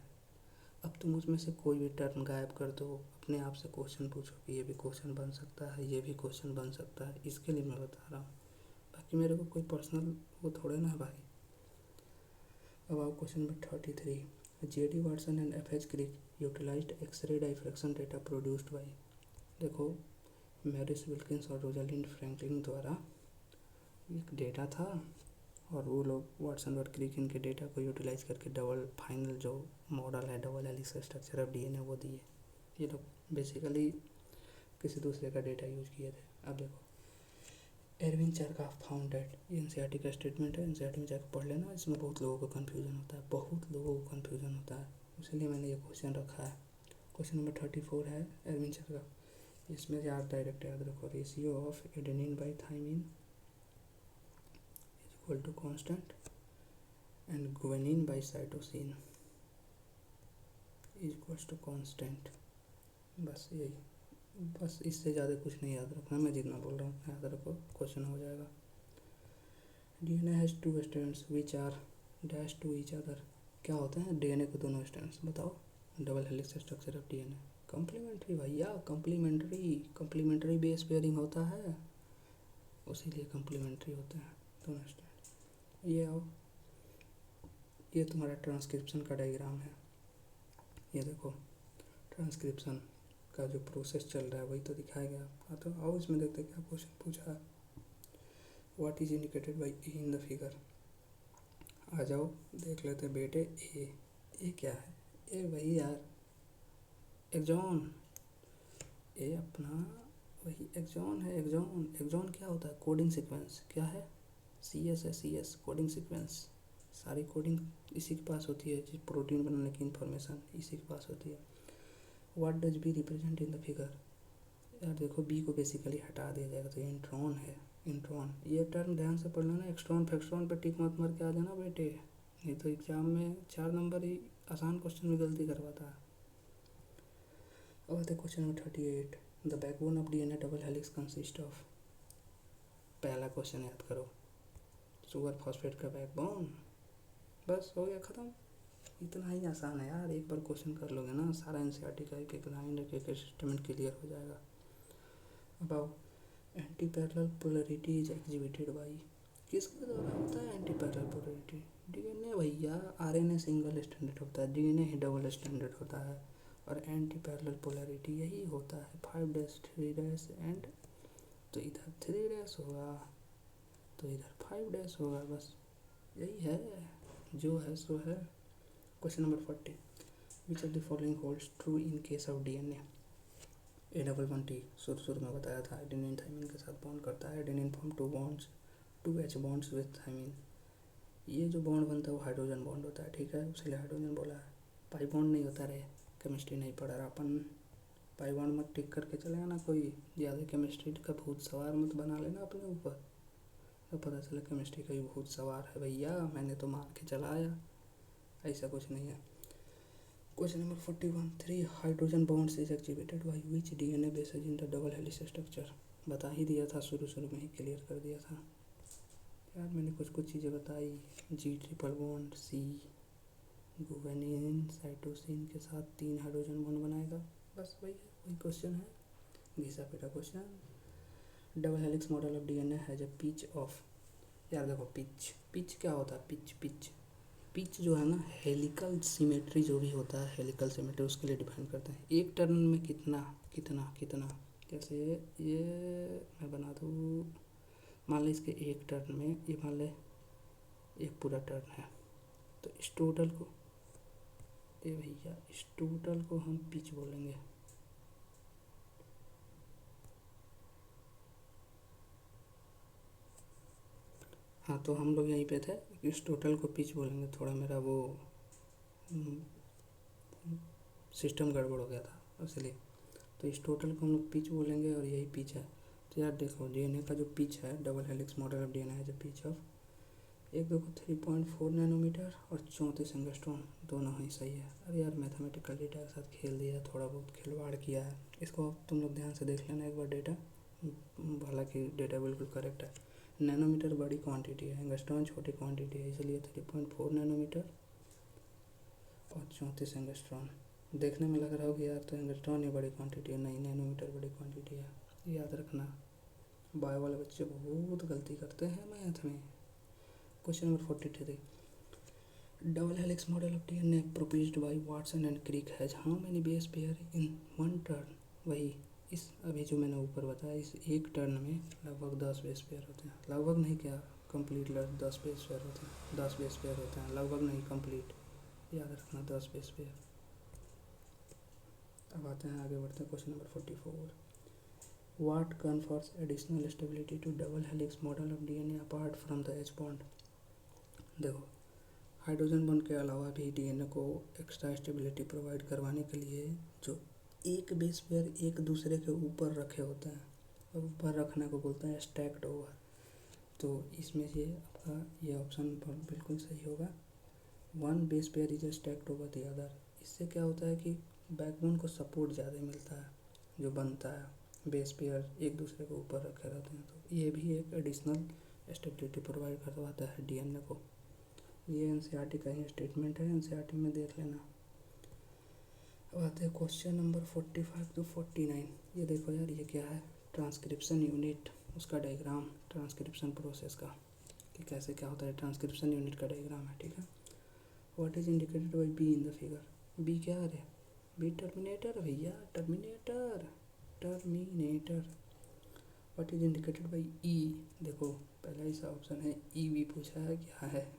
अब तुम उसमें से कोई भी टर्म गायब कर दो, अपने आप से क्वेश्चन पूछो कि ये भी क्वेश्चन बन सकता है, ये भी क्वेश्चन बन सकता है, इसके लिए मैं बता रहा हूँ। बाकी मेरे को कोई पर्सनल वो थोड़े ना है भाई। अब आओ question number 33, JD Watson and FH. Crick utilised x ray diffraction data produced by. देखो मैरिस विल्किंस और रोजालिंड फ्रैंकलिन द्वारा एक डेटा था, और वो लोग वाटसन और क्रिक इनके डेटा को यूटिलाइज करके डबल फाइनल जो मॉडल है double helix structure of DNA वो दिए। ये लोग बेसिकली किसी दूसरे का डेटा यूज किए थे। अब देखो एरविन चरकाफ फाउंडेड, ये एनसीईआरटी का स्टेटमेंट है, एनसीईआरटी में जाकर पढ़ लेना, इसमें बहुत लोगों को कन्फ्यूजन होता है, बहुत लोगों को कन्फ्यूजन होता है, इसलिए मैंने ये क्वेश्चन रखा है। क्वेश्चन नंबर 34 है एरविन चरकाफ, इसमें याद डायरेक्ट याद रखो, ratio of adenine by thymine is equal to constant and guanine by cytosine is equals to constant. बस यही, बस इससे ज़्यादा कुछ नहीं याद रखना, मैं जितना बोल रहा हूँ याद रखो, क्वेश्चन हो जाएगा। DNA has two strands which are dash to each other. क्या होते हैं डीएनए के दोनों स्ट्रैंड्स, बताओ। Double helix structure of DNA, complementary भैया, कम्प्लीमेंट्री बेस पेयरिंग होता है, उसीलिए कम्प्लीमेंट्री होते हैं दोनों स्ट्रैंड। ये आओ, ये तुम्हारा ट्रांसक्रिप्शन का डायग्राम है, ये देखो ट्रांसक्रिप्शन का जो प्रोसेस चल रहा है वही तो दिखाया गया। हाँ तो आओ इसमें देखते क्या क्वेश्चन पूछा है। What is indicated by A in the figure. आ जाओ देख लेते बेटे, ए क्या है, ए वही यार एक्सॉन, ए अपना वही एक्सॉन है। एक्सॉन क्या होता है, कोडिंग सीक्वेंस। क्या है, CS है, CS कोडिंग सीक्वेंस। सारी कोडिंग इसी के पास होती है, जिस प्रोटीन बनाने की इंफॉर्मेशन इसी के पास होती है। What does B represent in the figure. यार देखो बी को बेसिकली हटा दिया जाएगा तो इंट्रॉन है, इंट्रॉन। ये टर्म ध्यान से पढ़ लेना, एक्सट्रॉन फैक्ट्रॉन पे टिक मत मार के आ जाना बेटे, नहीं तो एग्जाम में 4 नंबर ही आसान क्वेश्चन में गलती करवाता है। अब आते question number 38, the backbone of DNA double helix consist of. पहला क्वेश्चन याद करो, सुगर फॉस्फेट का बैकबोन, बस हो गया ख़त्म, इतना ही आसान है यार, एक बार क्वेश्चन कर लोगे ना सारा एनसीईआरटी का एक एक लाइन एक एक स्टेटमेंट क्लियर हो जाएगा। About anti parallel polarity is exhibited by, किसके द्वारा होता है एंटी पैरेलल पोलरिटी? डीएनए भैया। आरएनए सिंगल स्टैंडर्ड होता है, डीएनए ही डबल स्टैंडर्ड होता है। और एंटी पैरेलल पोलरिटी यही होता है 5 डैश 3 डैश एंड, तो इधर 3 डैश होगा तो इधर 5 डैश होगा, बस यही है, जो है सो है। Question number 40, which of the following holds true in case of DNA? A11T शुरू में बताया था, एडेनिन थाइमिन के साथ बॉन्ड करता है। Adenine form 2 H bonds with thymine. ये जो बॉन्ड बनता है वो हाइड्रोजन बॉन्ड होता है, ठीक है, इसलिए हाइड्रोजन बोला है। पाई बॉन्ड नहीं होता रे, केमिस्ट्री नहीं पढ़ा रहा अपन। पाई बॉन्ड मत टिक करके चलेगा ना, कोई ज़्यादा केमिस्ट्री का भूत सवार मत बना लेना अपने ऊपर, तो पता चला केमिस्ट्री का ही भूत सवार है भैया, मैंने तो मार के चलाया, ऐसा कुछ नहीं है। Question number 41, 3 hydrogen bonds is activated by which DNA bases in the double helix structure? बता ही दिया था, शुरू में ही क्लियर कर दिया था यार, मैंने कुछ चीज़ें बताई। G triple bond, C guanine cytosine के साथ 3 हाइड्रोजन बॉन्ड बनाएगा, बस वही क्वेश्चन है, घिसा पिटा question. Double helix model of DNA has a pitch of, यार देखो पिच क्या होता है? पिच जो है ना, हेलिकल सिमेट्री जो भी होता है, हेलिकल सिमेट्री उसके लिए डिफाइन करते हैं। एक टर्न में कितना जैसे ये मैं बना दूँ, मान लो इसके एक टर्न में, ये मान ले एक पूरा टर्न है, तो इस टोटल को, ये भैया इस टोटल को हम पिच बोलेंगे। हाँ, तो हम लोग यहीं पे थे, इस टोटल को पिच बोलेंगे। थोड़ा मेरा वो सिस्टम गड़बड़ हो गया था इसलिए, तो इस टोटल को हम लोग पिच बोलेंगे और यही पिच है। तो यार देखो, डीएनए का जो पिच है, double helix model of DNA है जो पिच ऑफ, एक देखो 3.4 नैनोमीटर और 34 एंगस्ट्रॉम, दोनों ही सही है। अरे यार मैथमेटिकल डेटा के साथ खेल दिया, थोड़ा बहुत खिलवाड़ किया है, इसको तुम लोग ध्यान से देख लेना एक बार डेटा, हालांकि डेटा बिल्कुल करेक्ट है। नैनोमीटर बड़ी क्वांटिटी है, एंगस्ट्रॉन छोटी क्वांटिटी है, इसलिए 3.4 नैनोमीटर और 34 एंगस्ट्रॉन। देखने में लग रहा हो कि यार तो एंगस्ट्रॉन ही बड़ी क्वांटिटी है, नहीं, नैनोमीटर बड़ी क्वांटिटी है, याद रखना। बायो वाले बच्चे बहुत गलती करते हैं मैथ में। Question number 43, double helix model of DNA proposed by Watson and Crick has how many base pair in one turn? वही इस अभी जो मैंने ऊपर बताया, इस एक टर्न में लगभग 10 बेस पेयर होते हैं, लगभग नहीं, क्या कंप्लीट 10 बेस पेयर होते हैं, 10 बेस पेयर होते हैं, लगभग नहीं कंप्लीट, याद रखना 10 बेस पेयर। अब आते हैं, आगे बढ़ते हैं। Question number 44, what confers additional stability to double helix model of DNA apart from the H bond? देखो, हाइड्रोजन बॉन्ड के अलावा भी डीएनए को एक्स्ट्रा स्टेबिलिटी प्रोवाइड करवाने के लिए जो एक बेस पेयर एक दूसरे के ऊपर रखे होते हैं, और ऊपर रखने को बोलते हैं स्टैक्ड ओवर। तो इसमें से आपका ये ऑप्शन बिल्कुल सही होगा, 1 base pair is stacked over the other. इससे क्या होता है कि बैकबोन को सपोर्ट ज़्यादा मिलता है, जो बनता है, बेस पेयर एक दूसरे के ऊपर रखे रहते हैं, तो ये भी एक एडिशनल स्टेबिलिटी प्रोवाइड करवाता है डीएनए को। ये एनसीईआरटी का ही स्टेटमेंट है, एनसीईआरटी में देख लेना। अब आते हैं क्वेश्चन नंबर 45 to 49। ये देखो यार, ये क्या है? ट्रांसक्रिप्शन यूनिट, उसका डायग्राम, ट्रांसक्रिप्शन प्रोसेस का, कि कैसे क्या होता है, ट्रांसक्रिप्शन यूनिट का डायग्राम है, ठीक है। What is indicated by B in the figure? B क्या है? बी टर्मिनेटर भैया, terminator. What is indicated by E? देखो पहला ही सा ऑप्शन है, ई भी पूछा है, क्या है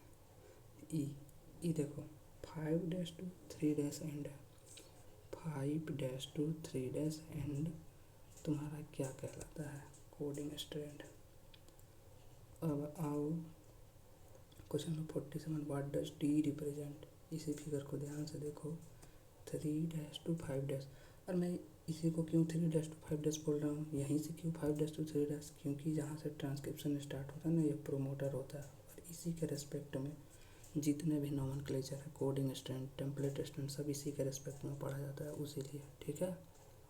ई देखो 5-3 एंड 5-3 एंड तुम्हारा क्या कहलाता है? Coding strand. अब आओ question number 47, what does D represent? इसी फिगर को ध्यान से देखो, 3-5, और मैं इसी को क्यों 3-5 बोल रहा हूँ, यहीं से क्यों 5-3, क्योंकि जहाँ से ट्रांसक्रिप्शन स्टार्ट होता है ना, ये प्रोमोटर होता है, और इसी के रेस्पेक्ट में जितने भी नोमेनक्लेचर है, कोडिंग स्ट्रैंड, टेम्पलेट स्ट्रैंड, सब इसी के रेस्पेक्ट में पढ़ा जाता है, उसी लिए, ठीक है।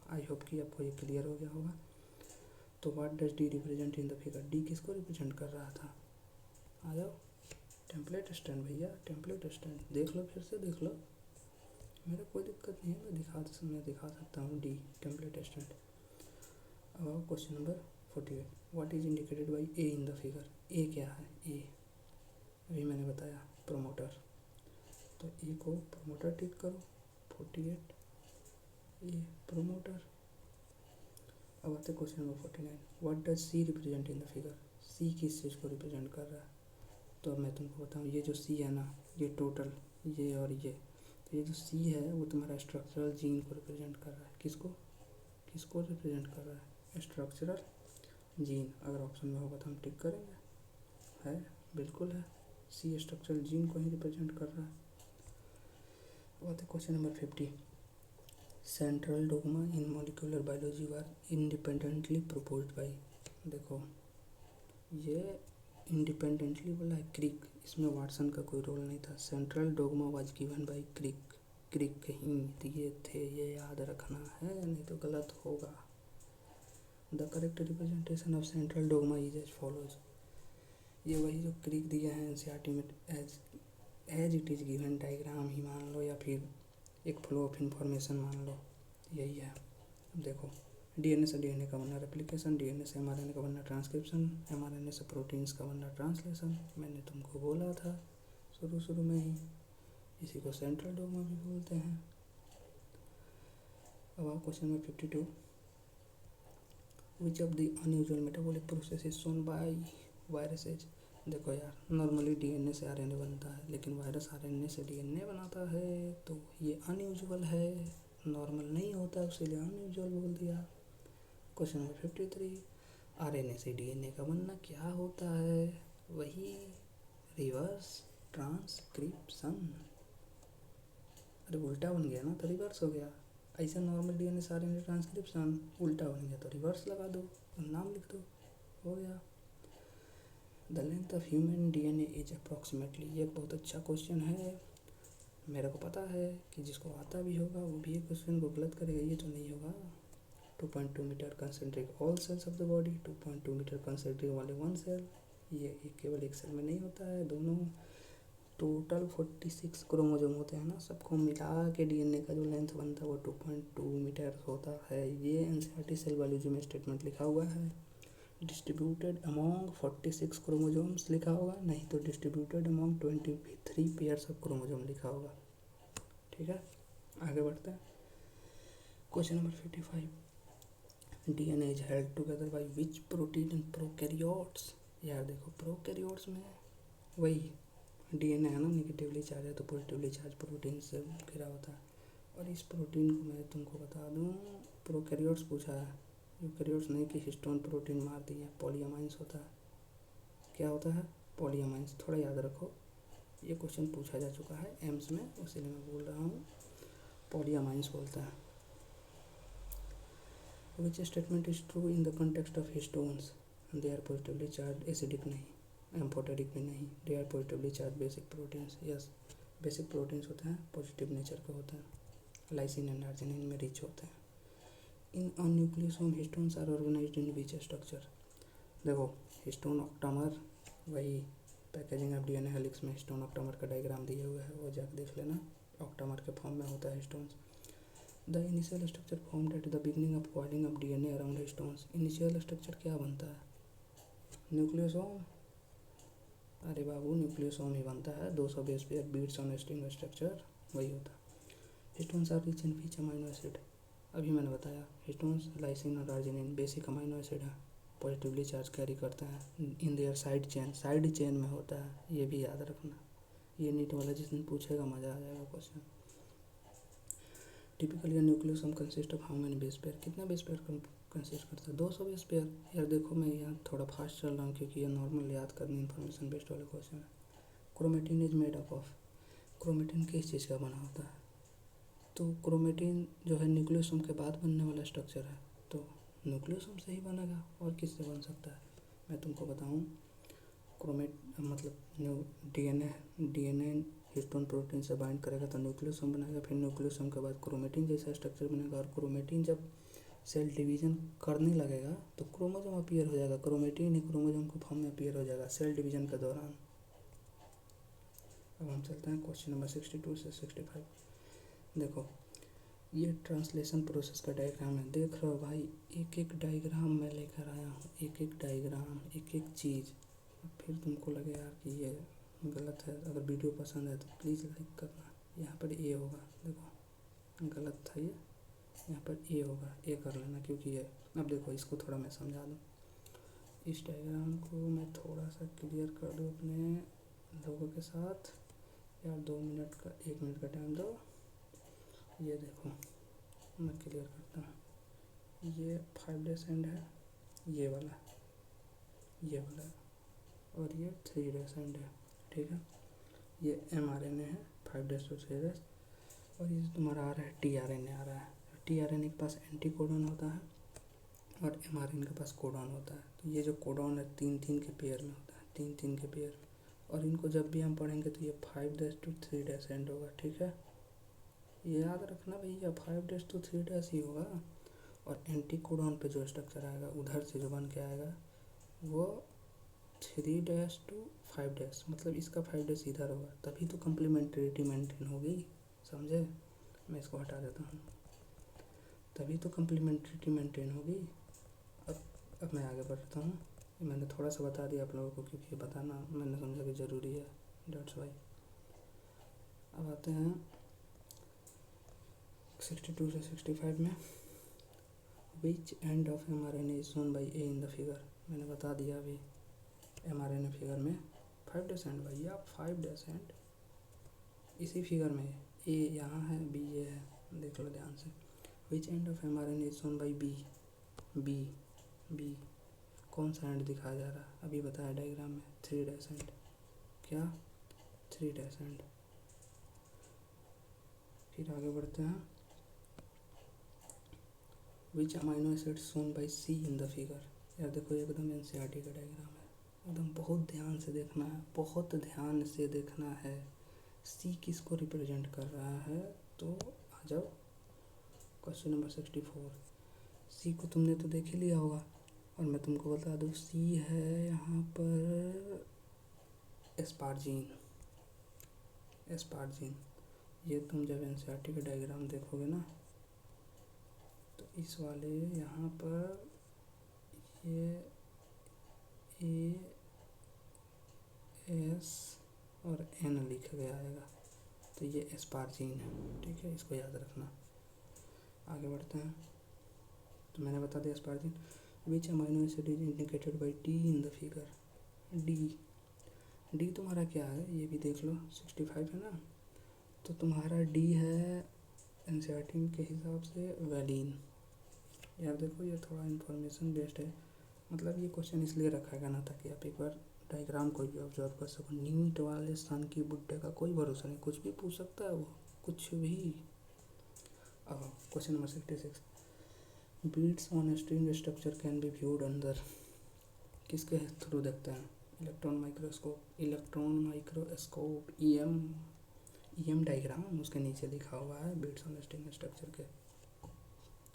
आई होप कि आपको ये क्लियर हो गया होगा। तो what does D represent in the figure? D किसको रिप्रेजेंट कर रहा था? आ जाओ, टेम्पलेट स्टैंड भैया, टेम्पलेट स्टैंड देख लो, फिर से देख लो, मेरा कोई दिक्कत नहीं है, मैं दिखा सकता हूँ। D template strand. अब आओ question number 48, what is indicated by A in the figure. A क्या है? ए अभी मैंने बताया प्रोमोटर, तो ए को प्रोमोटर टिक करो। 48 ए प्रोमोटर। अब आते question number 49, what does C represent in the figure. सी किस चीज़ को रिप्रेजेंट कर रहा है? तो अब मैं तुमको बताऊँ, ये जो सी है ना, ये टोटल ये और ये, तो ये जो सी है वो तुम्हारा स्ट्रक्चरल जीन को रिप्रेजेंट कर रहा है। किसको रिप्रेजेंट कर रहा है? Structural gene. अगर ऑप्शन में होगा तो हम टिक करेंगे। है, बिल्कुल है, सी स्ट्रक्चरल जीन को ही रिप्रेजेंट कर रहा है। बात है question number 50, central dogma in molecular biology were independently proposed by. देखो ये इंडिपेंडेंटली बोला है क्रिक, इसमें वाटसन का कोई रोल नहीं था। Central dogma was given by Crick, Crick कहीं दिए थे, ये याद रखना है, नहीं तो गलत होगा। The correct representation of central dogma is as follows. ये वही जो क्रिक दिए हैं एनसीईआरटी में, as it is given diagram ही मान लो, या फिर एक फ्लो ऑफ इंफॉर्मेशन मान लो, यही है। अब देखो, डीएनए से डीएनए का बनना रेप्लिकेशन, डीएनए से एमआरएनए का बनना ट्रांसक्रिप्शन, एमआरएनए से प्रोटीन्स का बनना ट्रांसलेशन। मैंने तुमको बोला था शुरू में ही, इसी को सेंट्रल डोगमा भी बोलते हैं। अब आप question number 52, which of the unusual metabolic process is shown by viruses. देखो यार, नॉर्मली डीएनए से आरएनए बनता है, लेकिन वायरस आरएनए से डीएनए बनाता है, तो ये अनयूजुअल है, नॉर्मल नहीं होता, इसीलिए अनयूजुअल बोल दिया। क्वेश्चन नंबर 53, आरएनए से डीएनए का बनना क्या होता है? वही रिवर्स ट्रांसक्रिप्शन। अरे उल्टा बन गया ना, तो रिवर्स हो गया। ऐसा नॉर्मल डीएनए से आरएनए ट्रांसक्रिप्शन, उल्टा बन गया तो रिवर्स लगा दो, नाम लिख दो, हो गया। The length of human DNA is approximately. ये एक बहुत अच्छा क्वेश्चन है, मेरे को पता है कि जिसको आता भी होगा वो भी एक क्वेश्चन को गलत करेगा, ये तो नहीं होगा। 2.2 metre concentric all cells of the body, 2.2 metre concentric वाले वन सेल। ये केवल एक सेल में नहीं होता है, दोनों टोटल 46 क्रोमोजोम होते हैं ना, सबको मिला के डीएनए का जो लेंथ बनता है वो 2.2 मीटर होता है। ये एनसीईआरटी सेल बायोलॉजी में स्टेटमेंट लिखा हुआ है। डिस्ट्रीब्यूटेड अमॉन्ग 46 क्रोमोजोम्स लिखा होगा, नहीं तो distributed among 23 pairs of chromosome लिखा होगा। ठीक है, आगे बढ़ते हैं। Question number 55, DNA is held together by which protein in prokaryotes. यार देखो, प्रोकैरियोट्स में वही डीएनए है ना, निगेटिवली चार्ज है, तो पॉजिटिवली चार्ज प्रोटीन से घिरा होता है। और इस प्रोटीन को मैं तुमको बता दूं, प्रोकैरियोट्स पूछा है, यूकैरियोट्स नहीं कि हिस्टोन प्रोटीन मार दिया। पॉलीअमाइंस होता है, क्या होता है? पॉलीअमाइंस। थोड़ा याद रखो, ये क्वेश्चन पूछा जा चुका है एम्स में, उसीलिए मैं बोल रहा हूँ, पॉलीअमाइंस बोलता है। Which statement is true in the context of histones. They are positively charge, acidic नहीं, एम्फोटेरिक भी नहीं, they are positively charge basic proteins. Yes, basic proteins होते हैं, पॉजिटिव नेचर के होते हैं, लाइसिन एंड आर्जिनिन में रिच होते हैं। In nucleosome histones are organised in which structure. देखो, हिस्टोन ऑक्टामर, वही पैकेजिंग ऑफ डीएनए हेलिक्स में हिस्टोन ऑक्टामर का डायग्राम दिया हुआ है, वो जाकर देख लेना, ऑक्टामर के फॉर्म में होता है histones. The initial structure formed at the beginning of coiling of DNA around histones. Initial structure क्या बनता है? न्यूक्लियोसोम। अरे बाबू, न्यूक्लियोसोम ही बनता है, 200 base pair beads on string structure, वही होता है। Histones are rich in which amino acid. अभी मैंने बताया, हिस्टोन्स लाइसिन और आर्जिनिन बेसिक अमाइनो एसिड है, पॉजिटिवली चार्ज कैरी करते हैं इन देयर साइड चेन में होता है, ये भी याद रखना। ये नीट वाला जिस दिन पूछेगा मज़ा आ जाएगा question. Typically nucleosome consist of how many base pair. कितना बेस पेयर कंसिस्ट करता है? 200 बेस पेयर। यार देखो, मैं यहाँ थोड़ा फास्ट चल रहा हूँ क्योंकि ये नॉर्मल याद करनी इन्फॉर्मेशन बेस्ड वाले क्वेश्चन है। Chromatin is made up of. Chromatin किस चीज़ का बना होता है? तो क्रोमेटिन जो है न्यूक्लियोसोम के बाद बनने वाला स्ट्रक्चर है, तो न्यूक्लियोसोम से ही बनेगा, और किससे बन सकता है? मैं तुमको बताऊँ, मतलब डीएनए हिस्टोन प्रोटीन से बाइंड करेगा तो न्यूक्लियोसोम बनाएगा, फिर न्यूक्लियोसोम के बाद क्रोमेटिन जैसा स्ट्रक्चर बनेगा, और क्रोमेटिन जब सेल डिवीजन करने लगेगा तो क्रोमोसोम अपीयर हो जाएगा, क्रोमेटिन ही क्रोमोसोम के फॉर्म में अपीयर हो जाएगा सेल डिवीजन के दौरान। अब हम चलते हैं क्वेश्चन नंबर 62 से 65। देखो ये ट्रांसलेशन प्रोसेस का डायग्राम है, देख रहे हो भाई, एक एक डायग्राम मैं लेकर आया हूँ, एक एक डायग्राम, एक एक चीज़। फिर तुमको लगे यार कि ये गलत है, अगर वीडियो पसंद है तो प्लीज़ लाइक करना। यहाँ पर ए होगा, देखो गलत था ये, यहाँ पर ए होगा, ए कर लेना क्योंकि ये। अब देखो इसको थोड़ा मैं समझा दूँ, इस डायग्राम को मैं थोड़ा सा क्लियर कर दूँ अपने लोगों के साथ। यार 2 मिनट का 1 मिनट का टाइम दो। ये देखो मैं क्लियर करता हूँ, ये 5 डेसेंड है, ये वाला, और ये 3 डेसेंड है, ठीक है। ये mRNA है 5 डेज to 3 डेज, और ये तुम्हारा आ रहा है tRNA आ रहा है। tRNA के पास एंटी कोडॉन होता है और mRNA के पास कोडॉन होता है। तो ये जो कोडॉन है 3-3 के पेयर में होता है, 3-3 के पेयर, और इनको जब भी हम पढ़ेंगे तो ये 5 डेज to 3 डेसेंड होगा, ठीक है। ये याद रखना भैया, 5 डेज to 3 डेज ही होगा। और एंटी कोडॉन पे जो स्ट्रक्चर आएगा उधर से जो बन के आएगा वो 3 डेज to 5 डेज, मतलब इसका 5 डेज इधर होगा, तभी तो कम्प्लीमेंट्रिटी मेंटेन होगी, समझे। मैं इसको हटा देता हूँ, तभी तो कम्प्लीमेंट्रिटी मेंटेन होगी। अब मैं आगे बढ़ता हूँ। मैंने थोड़ा सा बता दिया आप लोगों को क्योंकि बताना मैंने समझा कि ज़रूरी है, डेट्स वाई। अब आते हैं 62 से 65 में। Which end of mRNA is shown by A in the figure. मैंने बता दिया अभी, mRNA फिगर में 5 डेसेंड भैया, 5 डेसेंड इसी फिगर में, ए यहाँ है, बी ये है, देख लो ध्यान से। Which end of mRNA is shown by B, B कौन सा एंड दिखाया जा रहा है, अभी बताया डायग्राम में, 3 डेसेंड, क्या 3 डेसेंड। फिर आगे बढ़ते हैं। Which amino acid shown by C in the figure. यार देखो एकदम एनसीईआरटी का डायग्राम है, एकदम बहुत ध्यान से देखना है, बहुत ध्यान से देखना है। सी किसको रिप्रेजेंट कर रहा है, तो आ जाओ क्वेश्चन नंबर 64। सी को तुमने तो देख ही लिया होगा, और मैं तुमको बता दूँ सी है यहाँ पर एस्पार्जीन। ये तुम जब एनसीईआरटी का डायग्राम देखोगे ना तो इस वाले यहाँ पर ये ए एस और एन लिखा गया आएगा, तो ये एस्पार्जीन है, ठीक है, इसको याद रखना। आगे बढ़ते हैं। तो मैंने बता दिया asparagine. Which amino acid is indicated by D in the figure. D तुम्हारा क्या है ये भी देख लो, 65 है ना, तो तुम्हारा डी है एनसीईआरटी के हिसाब से वैलीन। यार देखो ये थोड़ा इन्फॉर्मेशन बेस्ड है, मतलब ये क्वेश्चन इसलिए रखा गया ना ताकि आप एक बार डायग्राम को भी ऑब्जर्व कर सको। नीट वाले सन की बुड्ढे का कोई भरोसा नहीं, कुछ भी पूछ सकता है वो, कुछ भी। अब question number 66। Beads on string structure can be viewed under. किसके थ्रू देखते हैं, इलेक्ट्रॉन माइक्रोस्कोप, ईएम डायग्राम उसके नीचे लिखा हुआ है बीट्स ऑन स्ट्रिंग स्ट्रक्चर के।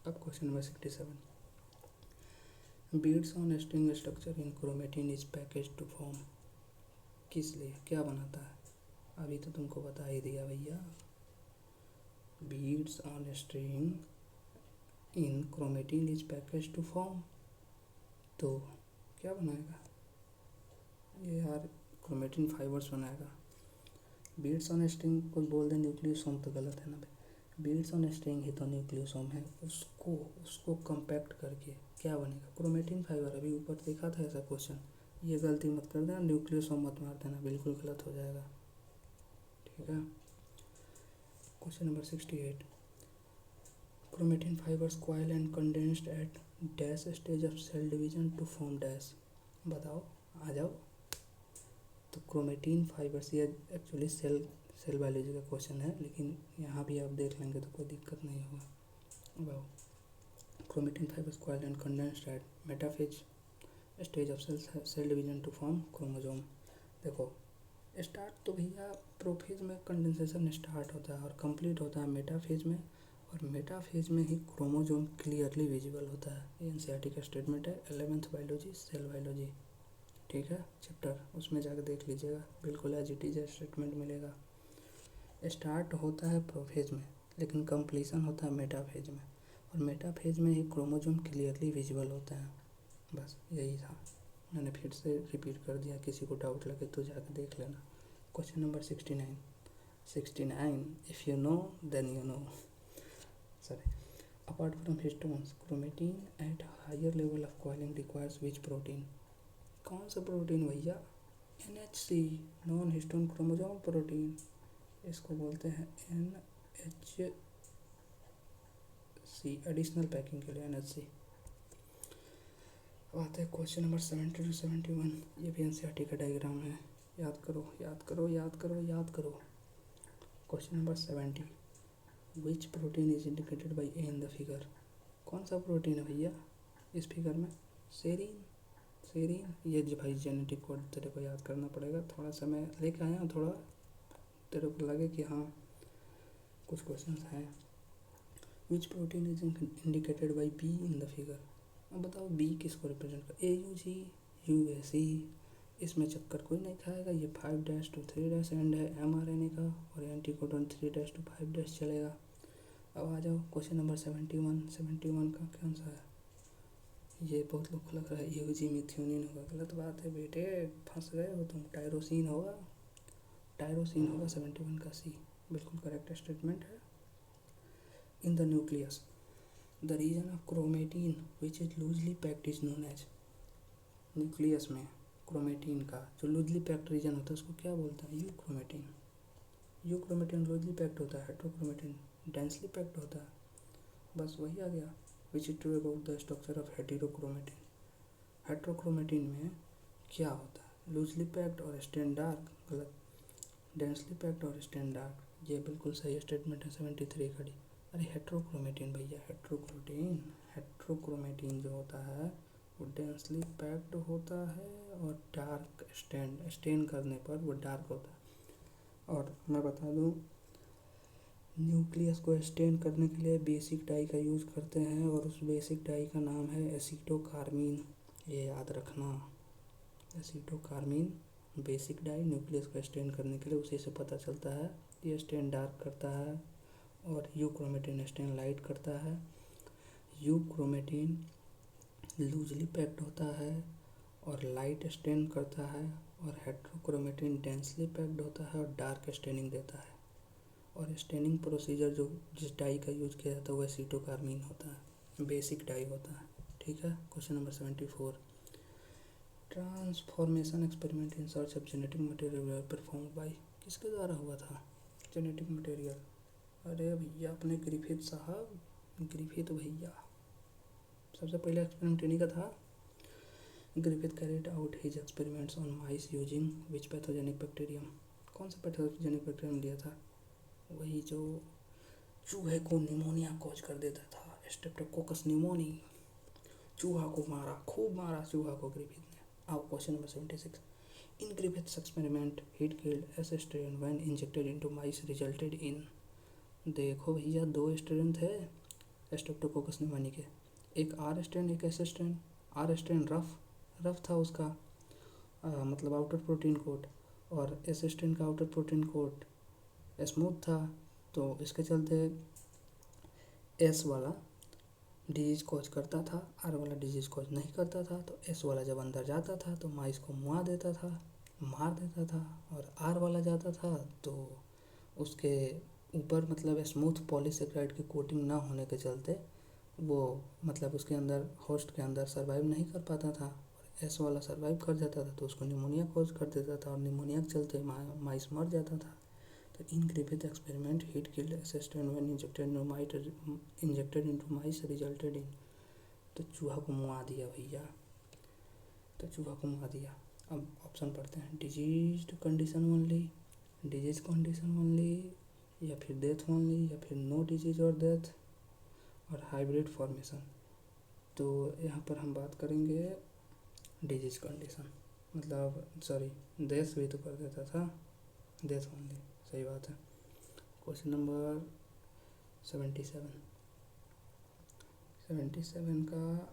अब question number 67। Beads on string structure in chromatin is package to form. किस लिए, क्या बनाता है, अभी तो तुमको बता ही दिया भैया। Beads on string in chromatin is package to form, तो क्या बनाएगा ये यार, क्रोमेटिन फाइबर्स बनाएगा। बीड्स ऑन स्ट्रिंग को बोल दे न्यूक्लियोसोम तो गलत है ना भाई, बीड्स ऑन स्ट्रिंग ही तो न्यूक्लियोसोम है, उसको कंपैक्ट करके क्या बनेगा, क्रोमेटिन फाइबर। अभी ऊपर देखा था ऐसा क्वेश्चन, ये गलती मत कर देना, न्यूक्लियोसोम मत मार देना, बिल्कुल गलत हो जाएगा, ठीक है। Question number 68। Chromatin fibres coil and condensed at dash stage of cell division to form dash. बताओ, आ जाओ। तो क्रोमेटिन फाइबर्स, ये एक्चुअली सेल बायोलॉजी का क्वेश्चन है, लेकिन यहाँ भी आप देख लेंगे तो कोई दिक्कत नहीं होगा। Wow. Chromatin fibres coiled and condensed at metaphase stage of cell division to form chromosome. देखो स्टार्ट तो भैया प्रोफेज में कंडेंसेशन स्टार्ट होता है और कंप्लीट होता है मेटाफेज में, और मेटाफेज में ही क्रोमोसोम क्लियरली विजिबल होता है। ये एनसीईआरटी का स्टेटमेंट है, 11th बायोलॉजी, सेल बायोलॉजी, ठीक है, चैप्टर उसमें जाकर देख लीजिएगा, बिल्कुल एज इट इज स्टेटमेंट मिलेगा। स्टार्ट होता है प्रोफेज में, लेकिन कंप्लीशन होता है मेटाफेज में, और मेटाफेज में ही क्रोमोसोम क्लियरली विजिबल होता है। बस यही था, मैंने फिर से रिपीट कर दिया, किसी को डाउट लगे तो जाकर देख लेना। Question number 69, if you know then you know. Sorry, apart from histones chromatin at higher level of coiling requires which protein. कौन सा प्रोटीन भैया? NHC, non histone chromosome protein, इसको बोलते हैं NHC, एडिशनल पैकिंग के लिए NHC। अब आते हैं क्वेश्चन नंबर 70 to 71, ये भी NCERT का डायग्राम है, याद करो याद करो याद करो याद करो। Question number 70, which protein is indicated by A in the figure. कौन सा प्रोटीन है भैया इस फिगर में? सेरीन। ये जो भाई जेनेटिक कोड तेरे को याद करना पड़ेगा, थोड़ा सा मैं लेके आया हूँ, थोड़ा तेरे को लगे कि हाँ कुछ क्वेश्चन हैं। विच protein is indicated by B in the figure. अब बताओ बी किसको रिप्रेजेंट कर? AUG, UAC, इसमें चक्कर कोई नहीं खाएगा। ये 5' to 3' एंड है mRNA का, और एंटीकोडन 3' to 5' चलेगा। अब आ जाओ क्वेश्चन नंबर 71 का कौन सा है? ये बहुत लोग को लग रहा है AUG मिथ्योनिन होगा, गलत बात है बेटे, फंस गए हो तुम। टायरोसिन होगा 71 का C, बिल्कुल करेक्ट स्टेटमेंट है। In the nucleus the region of chromatin which is loosely packed is known as. Nucleus में क्रोमेटिन का जो लूजली पैक्ड रीजन होता है उसको क्या बोलते हैं? यूक्रोमेटिन लूजली पैक्ड होता है, हेट्रोक्रोमेटिन डेंसली पैक्ड होता है। बस वही आ गया। Which is true about the structure of heterochromatin. Heterochromatin में क्या होता है? लूजली पैक्ड और स्टेन डार्क, गलत। डेंसली पैक्ड और स्टेन डार्क, ये बिल्कुल सही स्टेटमेंट है 73 खड़ी। अरे हेट्रोक्रोमेटिन भैया, हेट्रोक्रोमेटिन जो होता है वो डेंसली पैक्ड होता है और डार्क स्टेन करने पर वो डार्क होता है। और मैं बता दूं, न्यूक्लियस को स्टेन करने के लिए बेसिक डाई का यूज़ करते हैं, और उस बेसिक डाई का नाम है एसीटोकार्मीन। ये याद रखना, एसीटोकार्मीन बेसिक डाई न्यूक्लियस को स्टेन करने के लिए, उसी से पता चलता है। ये स्टेन डार्क करता है और यूक्रोमेटिन स्टेन लाइट करता है। यूक्रोमेटिन लूजली पैक्ड होता है और लाइट स्टेन करता है, और हेट्रोक्रोमेटिन डेंसली पैक्ड होता है और डार्क स्टेनिंग देता है। और स्टेनिंग प्रोसीजर जो जिस डाई का यूज़ किया जाता है वह एसीटोकार्मीन होता है, बेसिक डाई होता है। ठीक है, question number 74, transformation experiment in search of genetic material perform by, किसके द्वारा हुआ था जेनेटिक मटेरियल? अरे भैया अपने ग्रिफिथ साहब, ग्रिफिथ भैया, सबसे पहले एक्सपेरिमेंट इन्हीं का था। Griffith carried out his experiments on mice using which pathogenic bacterium. कौन सा पैथोजेनिक बैक्टीरियम लिया था? वही जो चूहे को निमोनिया कॉज कर देता था, स्ट्रेप्टोकोकस निमोनी। चूहा को मारा, खूब मारा चूहा को ग्रिफिथ ने। अब question number 76, in Griffiths experiment heat killed S strain when injected into mice resulted in. देखो भैया 2 स्ट्रेन थे स्ट्रेप्टोकोकस निमोनी के, एक आर स्ट्रेन एक S strain. R strain rough था उसका मतलब आउटर प्रोटीन कोट, और एस स्ट्रेन का आउटर प्रोटीन कोट स्मूथ था। तो इसके चलते एस वाला डिजीज कॉज करता था, आर वाला डिजीज कॉज नहीं करता था। तो एस वाला जब अंदर जाता था तो माइस को मुआ देता था, मार देता था, और आर वाला जाता था तो उसके ऊपर मतलब स्मूथ पॉलीसेकेराइड की कोटिंग ना होने के चलते वो मतलब उसके अंदर होस्ट के अंदर सर्वाइव नहीं कर पाता था, और एस वाला सर्वाइव कर जाता था तो उसको निमोनिया कॉज कर देता था, और निमोनिया के चलते माइस मर जाता था। तो इन Griffith experiment heat killed S strain when injected into mice resulted in. तो चूहा को मुआ दिया भैया, तो चूहा को मुआ दिया। अब ऑप्शन पढ़ते हैं, डिजीज कंडीशन ओनली, या फिर डेथ ओनली, या फिर नो डिजीज और डेथ, और हाइब्रिड फॉर्मेशन। तो यहाँ पर हम बात करेंगे डिजीज कंडीशन, मतलब सॉरी डेथ भी तो कर देता था, डेथ ओनली, सही बात है। क्वेश्चन नंबर 77 का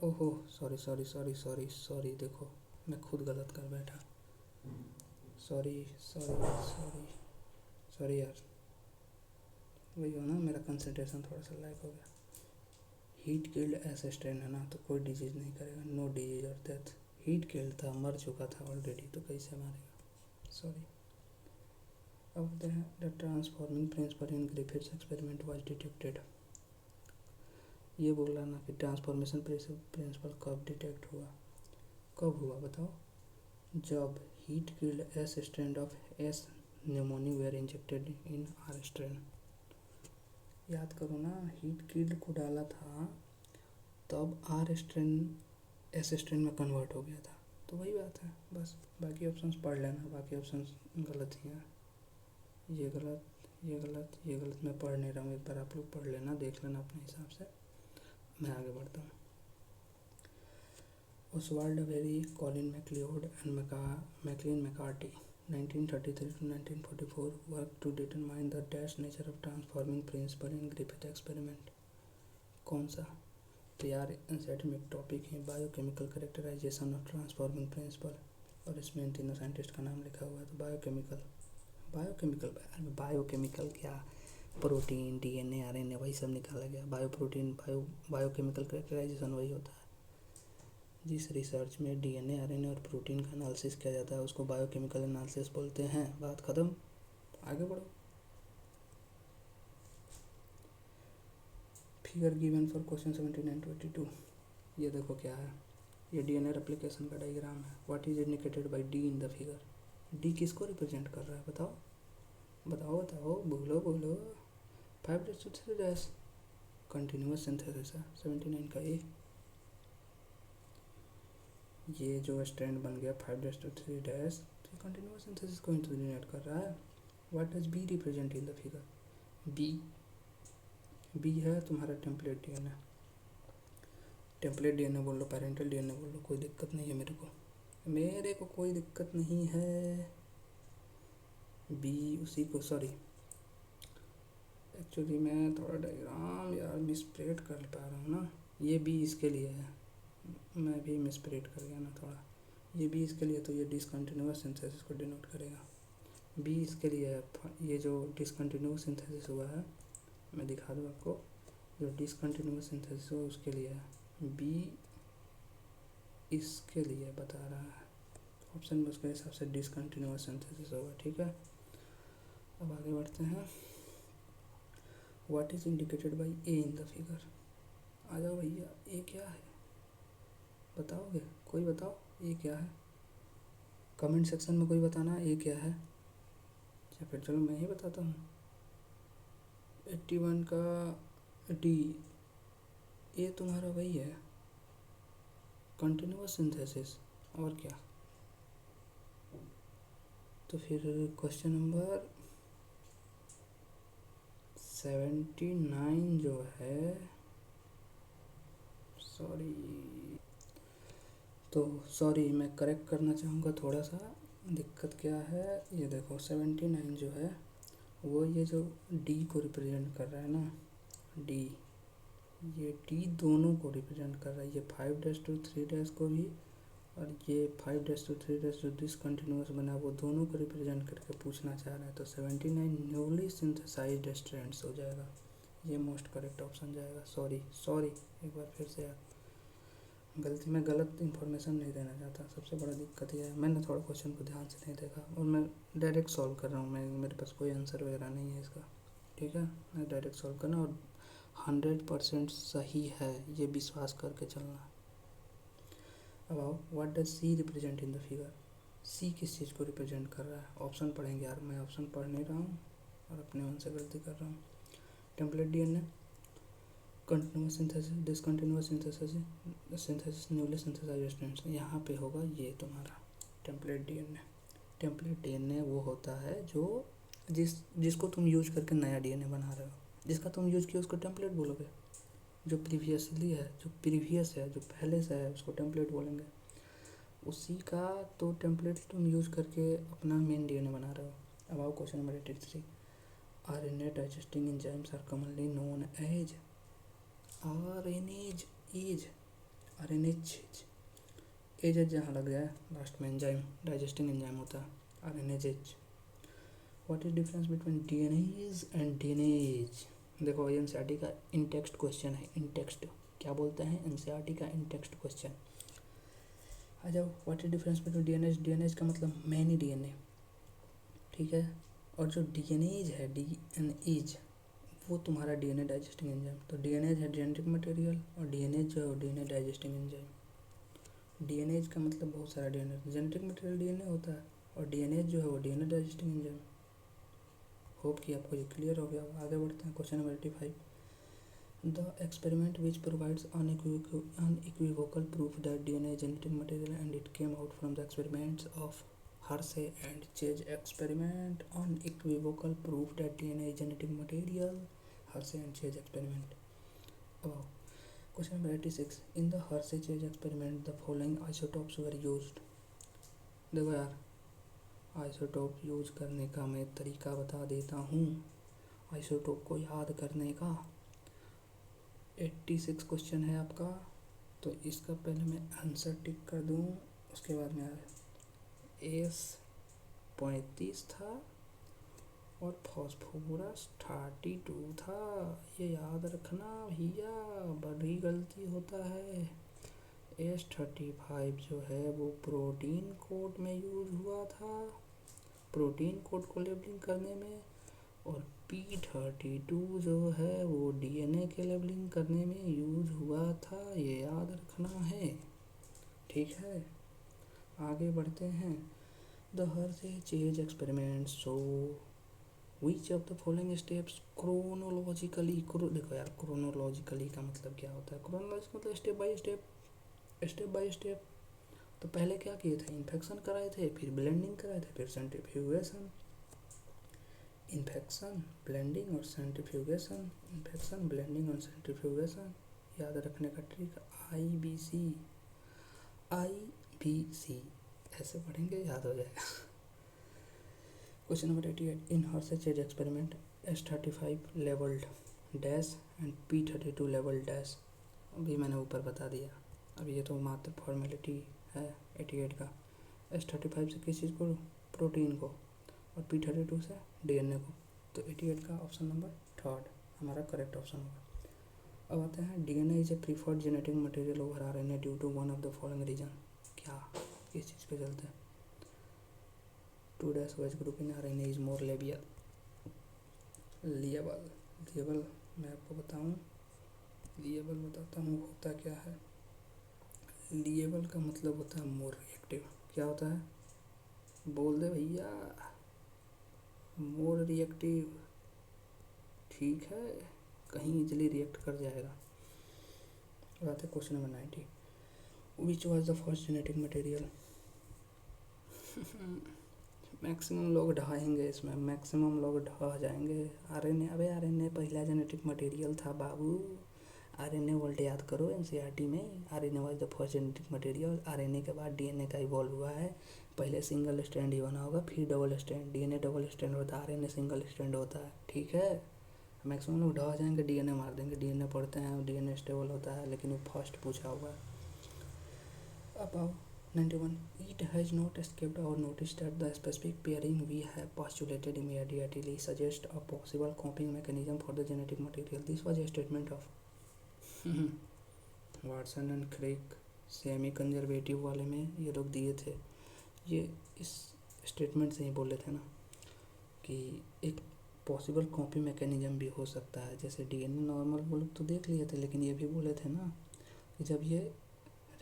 ओहो सॉरी देखो मैं खुद गलत कर बैठा। सॉरी सॉरी सॉरी सॉरी यार, वही हो ना, मेरा कंसंट्रेशन थोड़ा सा लैक हो गया। हीट किल्ड ऐसे स्ट्रेन है ना, तो कोई डिजीज़ नहीं करेगा, नो डिजीज और डेथ। हीट किल्ड था, मर चुका था ऑलरेडी, तो कैसे मारेगा। सॉरी। अब the transforming principle in Griffiths experiment was detected. ये बोल रहा ना कि ट्रांसफॉर्मेशन प्रिंसिपल कब डिटेक्ट हुआ, कब हुआ बताओ। जब heat killed S strand of S pneumoniae were injected in R strand. याद करो ना, हीट किल्ड को डाला था तब आर स्ट्रैंड एस स्ट्रैंड में कन्वर्ट हो गया था, तो वही बात है बस। बाकी ऑप्शंस पढ़ लेना, बाकी ऑप्शंस गलत ही हैं। ये गलत, ये गलत, ये गलत, मैं पढ़ नहीं रहा हूँ, एक बार आप लोग पढ़ लेना, देख लेना अपने हिसाब से। मैं आगे बढ़ता हूँ। Oswald very, Colin McLeod and McLean McCarthy 1933 to 1944 worked to determine the dash nature of transforming principle in Griffith experiment। कौन सा? तो यार एनसीईआरटी में एक टॉपिक है biochemical characterisation of transforming principle, और इसमें इन तीनों साइंटिस्ट का नाम लिखा हुआ है। तो बायोकेमिकल क्या, प्रोटीन, डीएनए, आरएनए, वही सब निकाला गया। बायोप्रोटीन, बायोकेमिकल कैरेक्टराइजेशन वही होता है। जिस रिसर्च में डीएनए, आरएनए और प्रोटीन का एनालिसिस किया जाता है उसको बायोकेमिकल एनालिसिस बोलते हैं। बात ख़त्म, आगे बढ़ो। Figure given for question 79-22। ये देखो क्या है, ये डीएनए रेप्लिकेशन का डायग्राम है। What is indicated by D in the figure. D किसको रिप्रेजेंट कर रहा है बताओ बताओ बताओ, बोलो बोलो। 5-3 कंटिन्यूस सिंथेसिस है 79 का। ये जो स्टैंड बन गया 5-3 तो कंटिन्यूस सिंथेसिस को इंडिकेट कर रहा है। What does B represent in the figure. B है तुम्हारा टेम्पलेट डीएनए। टेम्पलेट डीएनए बोल लो, पेरेंटल डीएनए बोल लो, कोई दिक्कत नहीं है मेरे को कोई दिक्कत नहीं है। बी उसी को, सॉरी एक्चुअली मैं थोड़ा डायग्राम यार मिसप्रिंट कर पा रहा हूँ ना। ये बी इसके लिए है, मैं भी मिसप्रिंट कर गया ना थोड़ा। ये बी इसके लिए, तो ये डिसकंटिन्यूअस सिंथेसिस को डिनोट करेगा। बी इसके लिए है, ये जो डिसकंटिन्यूअस सिंथेसिस हुआ है, मैं दिखा दूँ आपको, जो डिसकंटिन्यूअस सिंथेसिस हुआ उसके लिए है। बी इसके लिए बता रहा है ऑप्शन में, उसके हिसाब से डिसकंटिन्यूअस सिंथेसिस होगा। ठीक है, अब आगे बढ़ते हैं। What is indicated by A in the figure. आ जाओ भैया, ए क्या है बताओगे, कोई बताओ ए क्या है। कमेंट सेक्शन में कोई बताना ए क्या है, या फिर चलो मैं ही बताता हूँ। 81 का डी, ए तुम्हारा वही है कंटिन्यूअस सिंथेसिस, और क्या। तो फिर क्वेश्चन नंबर 79 जो है, सॉरी मैं करेक्ट करना चाहूँगा थोड़ा सा। दिक्कत क्या है, ये देखो 79 जो है वो ये जो डी को रिप्रेजेंट कर रहा है ना, डी, ये डी दोनों को रिप्रेजेंट कर रहा है। ये 5-3 को भी, और ये 5-3 जो डिसकंटिन्यूअस बना वो दोनों को रिप्रेजेंट करके पूछना चाह रहा है। तो 79 न्यूली सिंथेसाइज्ड स्ट्रैंड्स हो जाएगा, ये मोस्ट करेक्ट ऑप्शन जाएगा। सॉरी एक बार फिर से यार, गलती में गलत इन्फॉर्मेशन नहीं देना चाहता, सबसे बड़ा दिक्कत ये है। मैंने थोड़ा क्वेश्चन को ध्यान से नहीं देखा, और मैं डायरेक्ट सॉल्व कर रहा हूँ, मेरे पास कोई आंसर वगैरह नहीं है इसका। ठीक है, मैं डायरेक्ट सॉल्व करना, और 100% सही है ये विश्वास करके चलना। अब आओ, what does C represent in the figure. सी किस चीज़ को रिप्रेजेंट कर रहा है, ऑप्शन पढ़ेंगे यार, मैं ऑप्शन पढ़ नहीं रहा हूँ और अपने मन से गलती कर रहा हूँ। Template DNA, continuous synthesis, discontinuous synthesis, newly synthesised strands, यहाँ पे होगा ये तुम्हारा टेम्पलेट डीएनए। टेम्पलेट डीएनए वो होता है जो जिसको तुम यूज करके नया डीएनए बना रहे हो, जिसका तुम यूज किया उसको टेम्पलेट बोलोगे। जो प्रीवियसली है, जो प्रीवियस है, जो पहले से है, उसको टेम्पलेट बोलेंगे। उसी का तो टेम्पलेट तुम यूज करके अपना मेन डीएनए बना रहे हो। अब आओ question number 83। RNA digesting enzymes are commonly known as RNAs as as जहाँ लग जाए लास्ट में एंजाइम, डाइजेस्टिंग एंजाइम होता है RNase as. What is difference between DNase and DNase? देखो ये NCERT का इन टेक्स्ट क्वेश्चन है। इन टेक्स्ट क्या बोलते हैं? NCERT का इन टेक्स्ट क्वेश्चन। आ जाओ, what is difference between DNase का मतलब मैनी DNA, ठीक है। और जो DNase है, DNase वो तुम्हारा DNA डाइजेस्टिंग एंजाइम। तो DNase है जेनेटिक मटेरियल और DNase जो है DNA डाइजेस्टिंग एंजाइम। DNase का मतलब बहुत सारा DNA, जेनेटिक मटेरियल DNA होता है और DNase जो है वो DNA डाइजेस्टिंग एंजाइम। होप कि आपको ये क्लियर हो गया। आगे बढ़ते हैं question number 85। The experiment which provides unequivocal proof that DNA is genetic material and it came out from the experiments of Hershey and Chase experiment. Unequivocal proof that DNA is genetic material, Hershey and Chase experiment. Above. Question number 86. In the Hershey-Chase experiment, the following isotopes were used. देखो यार, isotope use करने का मैं तरीका बता देता हूँ। Isotope को याद करने का 86 क्वेश्चन है आपका, तो इसका पहले मैं आंसर टिक कर दूँ, उसके बाद में S35 था और फॉस्फोरस 32 था। ये याद रखना भैया, बड़ी गलती होता है। S35 जो है वो प्रोटीन कोड में यूज हुआ था, प्रोटीन कोड को लेबलिंग करने में, और P32 जो है वो DNA के लेबलिंग करने में यूज हुआ था। ये याद रखना है, ठीक है। आगे बढ़ते हैं। The Hershey-Chase experiment show which of the following steps chronologically, देखो यार chronologically का मतलब क्या होता है? chronological मतलब स्टेप बाय स्टेप। तो पहले क्या किए थे? इन्फेक्शन कराए थे, फिर ब्लेंडिंग कराए थे, फिर सेंट्रीफ्यूगेशन। इन्फेक्शन, ब्लेंडिंग और सेंट्रीफ्यूगेशन, इन्फेक्शन, ब्लेंडिंग और सेंट्रीफ्यूगेशन। याद रखने का ट्रिक IBC ऐसे पढ़ेंगे याद हो जाएगा। Question number 88। In Hershey-Chase experiment S35 labelled dash and P32 लेवल डैश। अभी मैंने ऊपर बता दिया, अभी ये तो मात्र फॉर्मेलिटी है। 88 का S35 से किस चीज़ को? प्रोटीन को, और P32 से DNA को। तो 88 का ऑप्शन नंबर 3 हमारा करेक्ट ऑप्शन होगा। अब आते हैं DNA is a preferred genetic material over RNA due to one of the following reason. क्या, किस चीज़ पे चलते हैं? 2' group in RNA is more label. मैं आपको बताऊं, लिएबल बताता हूँ होता क्या है। लिएबल का मतलब होता है मोर रिएक्टिव। क्या होता है? बोल दे भैया, मोर रिएक्टिव, ठीक है, कहीं इजली रिएक्ट कर जाएगा। बात है question number 90। Which was the first genetic material? Maximum लोग ढहाएंगे इसमें, मैक्सिमम लोग ढह जाएंगे। RNA, अबे RNA पहला जेनेटिक मटेरियल था बाबू। RNA वर्ल्ड याद करो NCERT में। RNA was the first genetic material. RNA के बाद DNA का इवॉल्व हुआ है। पहले सिंगल स्ट्रैंड ही बना होगा, फिर double strand. DNA double strand होता है, RNA सिंगल स्ट्रैंड होता है, ठीक है। मैक्सिमम लोग ढह जाएंगे, DNA मार देंगे। DNA पढ़ते हैं, DNA स्टेबल होता है, लेकिन वो फर्स्ट पूछा हुआ है। अब आओ 91. It has not escaped our notice that the specific pairing we have postulated immediately suggests a possible coping mechanism for the genetic material. This was a statement of Watson and Crick. Semi conservative वाले में ये लोग दिए थे। ये इस statement से ही बोले थे ना कि एक पॉसिबल कॉपी मैकेनिज्म भी हो सकता है। जैसे DNA नॉर्मल वो लोग तो देख लिए थे, लेकिन ये भी बोले थे ना कि जब ये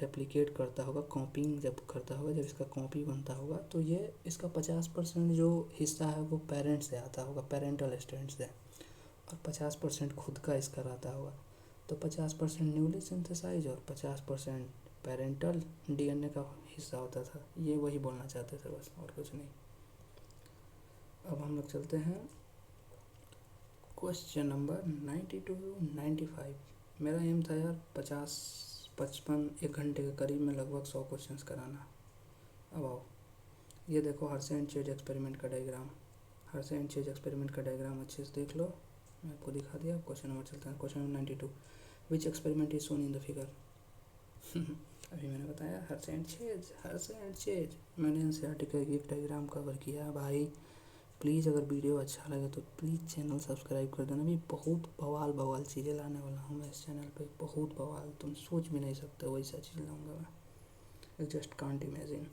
रेप्लिकेट करता होगा, कॉपिंग जब करता होगा, जब इसका कॉपी बनता होगा, तो ये इसका 50% जो हिस्सा है वो पेरेंट से आता होगा, पेरेंटल स्ट्रैंड से, और 50% खुद का इसका रहता होगा। तो 50% न्यूली सिंथेसाइज और 50% पेरेंटल DNA का हिस्सा होता था। ये वही बोलना चाहते थे बस, और कुछ नहीं। अब हम लोग चलते हैं क्वेश्चन नंबर 92 95। मेरा एम था यार 50-55 1 घंटे के करीब में लगभग 100 क्वेश्चंस कराना। अब आओ, ये देखो हर्शे एंड चेज एक्सपेरिमेंट का diagram. Hershey and chase experiment का डायग्राम अच्छे से देख लो, मैं आपको दिखा दिया। क्वेश्चन नंबर चलता है, question number 92। Which experiment is shown in the figure? अभी मैंने बताया हर्ष एंड चेज मैंने एनसीईआरटी का एक डायग्राम कवर किया है भाई। प्लीज़ अगर वीडियो अच्छा लगे तो प्लीज़ चैनल सब्सक्राइब कर देना। अभी बहुत बवाल बवाल चीज़ें लाने वाला हूँ मैं इस चैनल पे, बहुत बवाल, तुम सोच भी नहीं सकते वैसा चीज़ लाऊंगा मैं। You just can't imagine.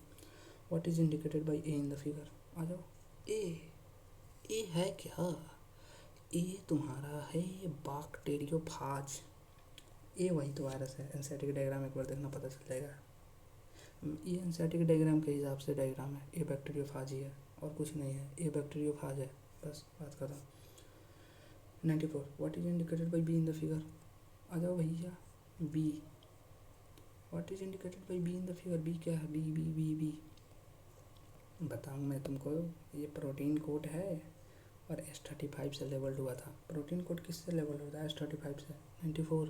What is indicated by A in the figure? आ जाओ। ए है क्या? ए तुम्हारा है बैक्टीरियोफाज। ए वही तो वायरस है। एनसीईआरटी डायग्राम एक बार देखना, पता चल जाएगा। ये एनसीईआरटी डायग्राम के हिसाब से डायग्राम है। ए बैक्टीरियोफाज ही है और कुछ नहीं है। ए बैक्टीरियोफाज है, बस बात खत्म। 94 what is indicated by B in the figure? आ जाओ भैया। B, what is indicated by B in the figure? B क्या है? बी बी बी बी बताऊँ मैं तुमको? ये प्रोटीन कोड है और S35 से लेवल्ड हुआ था। प्रोटीन कोड किससे लेवल होता है? S35 से। 94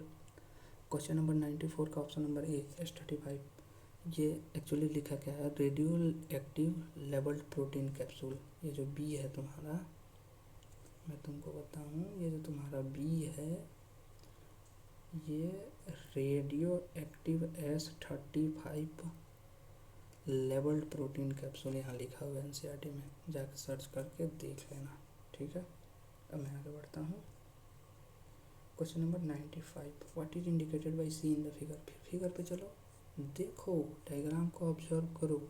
क्वेश्चन नंबर 94 का ऑप्शन नंबर ए S35। ये एक्चुअली लिखा क्या है? Radio active labelled protein capsule. ये जो बी है तुम्हारा, मैं तुमको बताऊँ, ये जो तुम्हारा बी है ये radio active S35 labelled protein capsule यहाँ लिखा हुआ है एनसीईआरटी में, जाके सर्च करके देख लेना, ठीक है। अब मैं आगे बढ़ता हूँ। Question number 95 what is indicated by C in the figure? Figure पे चलो, देखो, डायग्राम को ऑब्जर्व करो।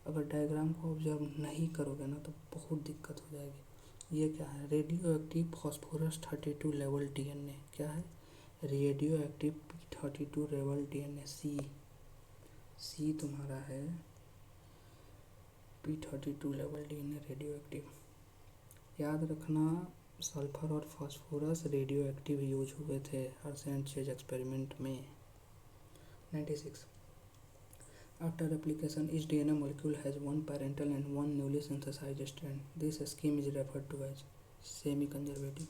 अगर डायग्राम को ऑब्जर्व नहीं करोगे ना तो बहुत दिक्कत हो जाएगी। ये क्या है? रेडियो एक्टिव फॉस्फोरस 32 लेवल डीएनए। क्या है? रेडियो एक्टिव P32 लेवल डीएनए। सी तुम्हारा है P32 लेवल डीएनए रेडियो एक्टिव। याद रखना, सल्फर और फास्फोरस रेडियो एक्टिव यूज हुए थे हर्ष एंड चेज एक्सपेरिमेंट में। 96 after application each DNA molecule has one parental and one newly synthesised strand, this scheme is referred to as semi conservative.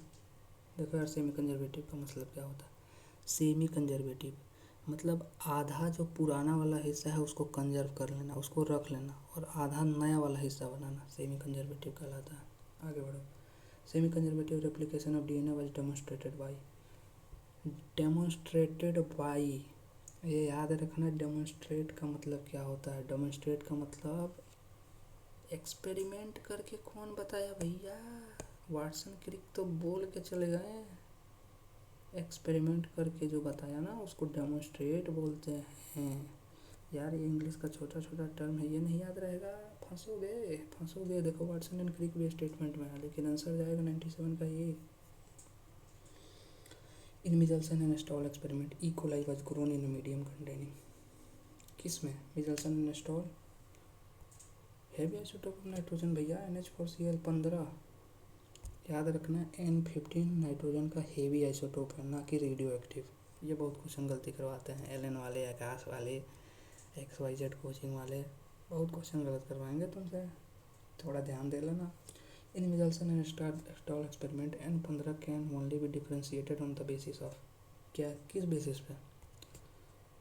देखो यार, semi conservative का मतलब क्या होता है? सेमी कंजर्वेटिव मतलब आधा जो पुराना वाला हिस्सा है उसको कंजर्व कर लेना, उसको रख लेना, और आधा नया वाला हिस्सा बनाना, सेमी कंजर्वेटिव कहलाता है। आगे बढ़ो। Semi conservative replication of DNA was demonstrated by. ये याद रखना, डेमोन्स्ट्रेट का मतलब क्या होता है? डेमोन्स्ट्रेट का मतलब एक्सपेरिमेंट करके। कौन बताया भैया? वाटसन क्रिक तो बोल के चले गए। एक्सपेरिमेंट करके जो बताया ना उसको डेमोन्स्ट्रेट बोलते हैं। यार ये इंग्लिश का छोटा छोटा टर्म है, ये नहीं याद रहेगा, फंसोगे। देखो वाटसन एंड क्रिक भी स्टेटमेंट में है, लेकिन आंसर जाएगा 97 का ये। In Meselson and Stahl experiment E coli was grown in medium containing. किस में? Meselson and Stahl heavy isotope of nitrogen भैया, NH4Cl 15। याद रखना, N15 नाइट्रोजन का हेवी आइसोटोप है, ना कि रेडियो एक्टिव। ये बहुत क्वेश्चन गलती करवाते हैं, LN वाले, आकाश वाले, XYZ कोचिंग वाले बहुत क्वेश्चन गलत करवाएंगे तुमसे, थोड़ा ध्यान दे लेना। In Meselson and Stahl experiment N15 can only be differentiated on the basis of, क्या, किस बेसिस पे?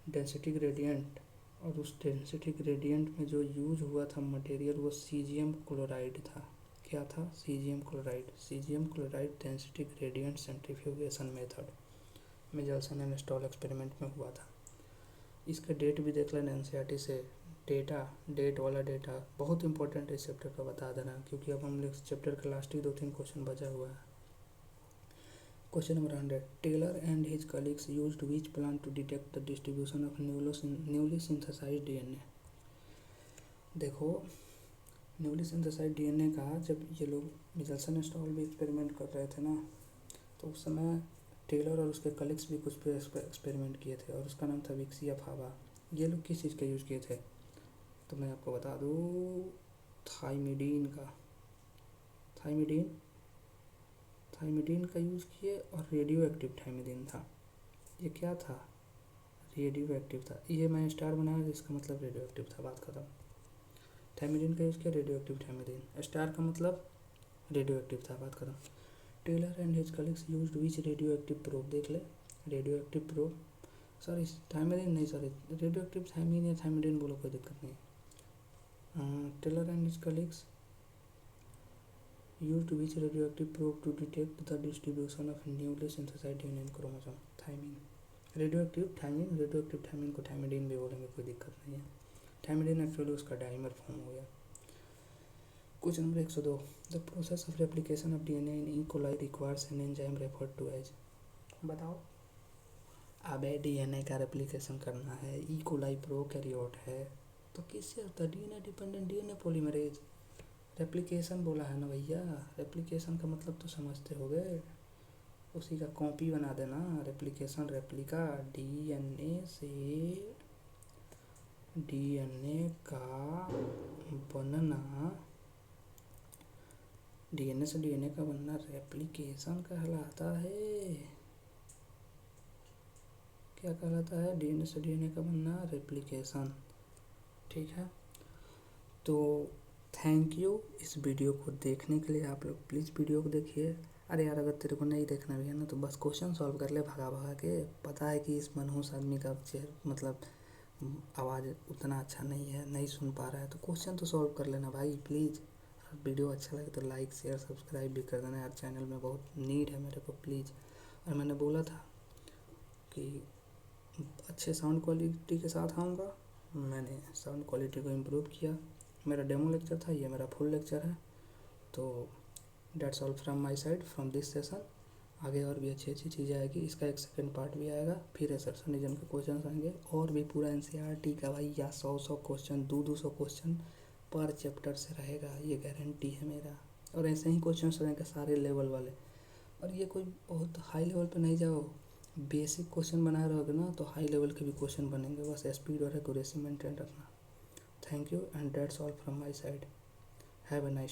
Density gradient. और उस डेंसिटी ग्रेडियंट में जो यूज हुआ था मटेरियल वो सीजियम क्लोराइड था। क्या था? Caesium chloride density gradient centrifugation method Meselson and Stahl experiment में हुआ था। इसका डेट भी देख लेना एनसीईआरटी से। डेट वाला डेटा बहुत इंपॉर्टेंट है इस चैप्टर का, बता देना, क्योंकि अब हम लोग चैप्टर का लास्ट ही 2-3 क्वेश्चन बचा हुआ है। Question number 100 Taylor and his colleagues used which plant to detect the distribution of newly synthesised DNA. देखो, न्यूली सिंथेसाइज्ड डीएनए का जब ये लोग मिचेल्सन स्टॉल भी एक्सपेरिमेंट कर रहे थे ना, तो उस समय टेलर और उसके कलीग्स भी कुछ पे एक्सपेरिमेंट किए थे और उसका नाम था विक्सिया फावा। ये लोग किस चीज़ का यूज़ किए थे तो मैं आपको बता दूँ, थाइमिडीन का। थाइमिडीन का यूज़ किए, और रेडियो एक्टिव थाइमिडीन था। ये क्या था? रेडियो एक्टिव था। ये मैं स्टार बनाया जिसका मतलब रेडियो एक्टिव था, बात खत्म। थाइमिडीन का यूज़ किया, रेडियो एक्टिव थाइमिडीन, स्टार का मतलब रेडियो एक्टिव था, बात खत्म। Taylor and his colleagues used which radioactive probe, देख ले, radioactive probe, sorry thymidine नहीं, सॉरी रेडियो एक्टिव थाइमिन या थाइमिडीन बोलो, कोई दिक्कत नहीं। Taylor and his colleagues used which radioactive probe to detect the distribution of newly synthesized DNA chromosome, thymine। Radioactive thymine को thymidine भी बोलेंगे, कोई दिक्कत नहीं है। थायमिडीन एक्चुअली उसका डाइमर फॉर्म हो गया। Question number 102, the process of replication of DNA in E coli requires an enzyme referred to as. बताओ। अबे डीएनए का रेप्लिकेशन करना है, ई कोलाई प्रोकैरियोट है, तो किससे होता है? DNA dependent DNA polymerase. Replication बोला है ना भैया, रेप्लिकेशन का मतलब तो समझते हो गए, उसी का कॉपी बना देना। रेप्लिकेशन रेप्लिका, डीएनए से डीएनए का बनना, डीएनए से डीएनए का बनना रेप्लिकेशन कहलाता है। क्या कहलाता है? डीएनए से डीएनए का बनना रेप्लिकेशन। ठीक है, तो थैंक यू इस वीडियो को देखने के लिए। आप लोग प्लीज़ वीडियो को देखिए। अरे यार, अगर तेरे को नहीं देखना भी है ना तो बस क्वेश्चन सॉल्व कर ले भगा भगा के। पता है कि इस मनहूस आदमी का मतलब आवाज़ उतना अच्छा नहीं है, नहीं सुन पा रहा है, तो क्वेश्चन तो सॉल्व कर लेना भाई प्लीज़। वीडियो अच्छा लगे तो लाइक शेयर सब्सक्राइब भी कर देना यार, चैनल में बहुत नीड है मेरे को प्लीज़। और मैंने बोला था कि अच्छे साउंड क्वालिटी के साथ आऊँगा, मैंने साउंड क्वालिटी को इम्प्रूव किया। मेरा डेमो लेक्चर था, ये मेरा फुल लेक्चर है। तो that's all from my side from this session. आगे और भी अच्छी अच्छी चीज़ें आएगी, इसका एक सेकंड पार्ट भी आएगा, फिर एसर्शनिज्म के क्वेश्चन आएंगे, और भी पूरा एनसीईआरटी का भाई या 100 क्वेश्चन 200 क्वेश्चन पर चैप्टर से रहेगा, ये गारंटी है मेरा। और ऐसे ही क्वेश्चन रहेंगे सारे लेवल वाले। और ये कोई बहुत हाई लेवल पे नहीं जाओ, बेसिक क्वेश्चन बनाए रहोगे ना तो हाई लेवल के भी क्वेश्चन बनेंगे, बस स्पीड और एक्यूरेसी मेंटेन रखना। Thank you and that's all from my side. Have a nice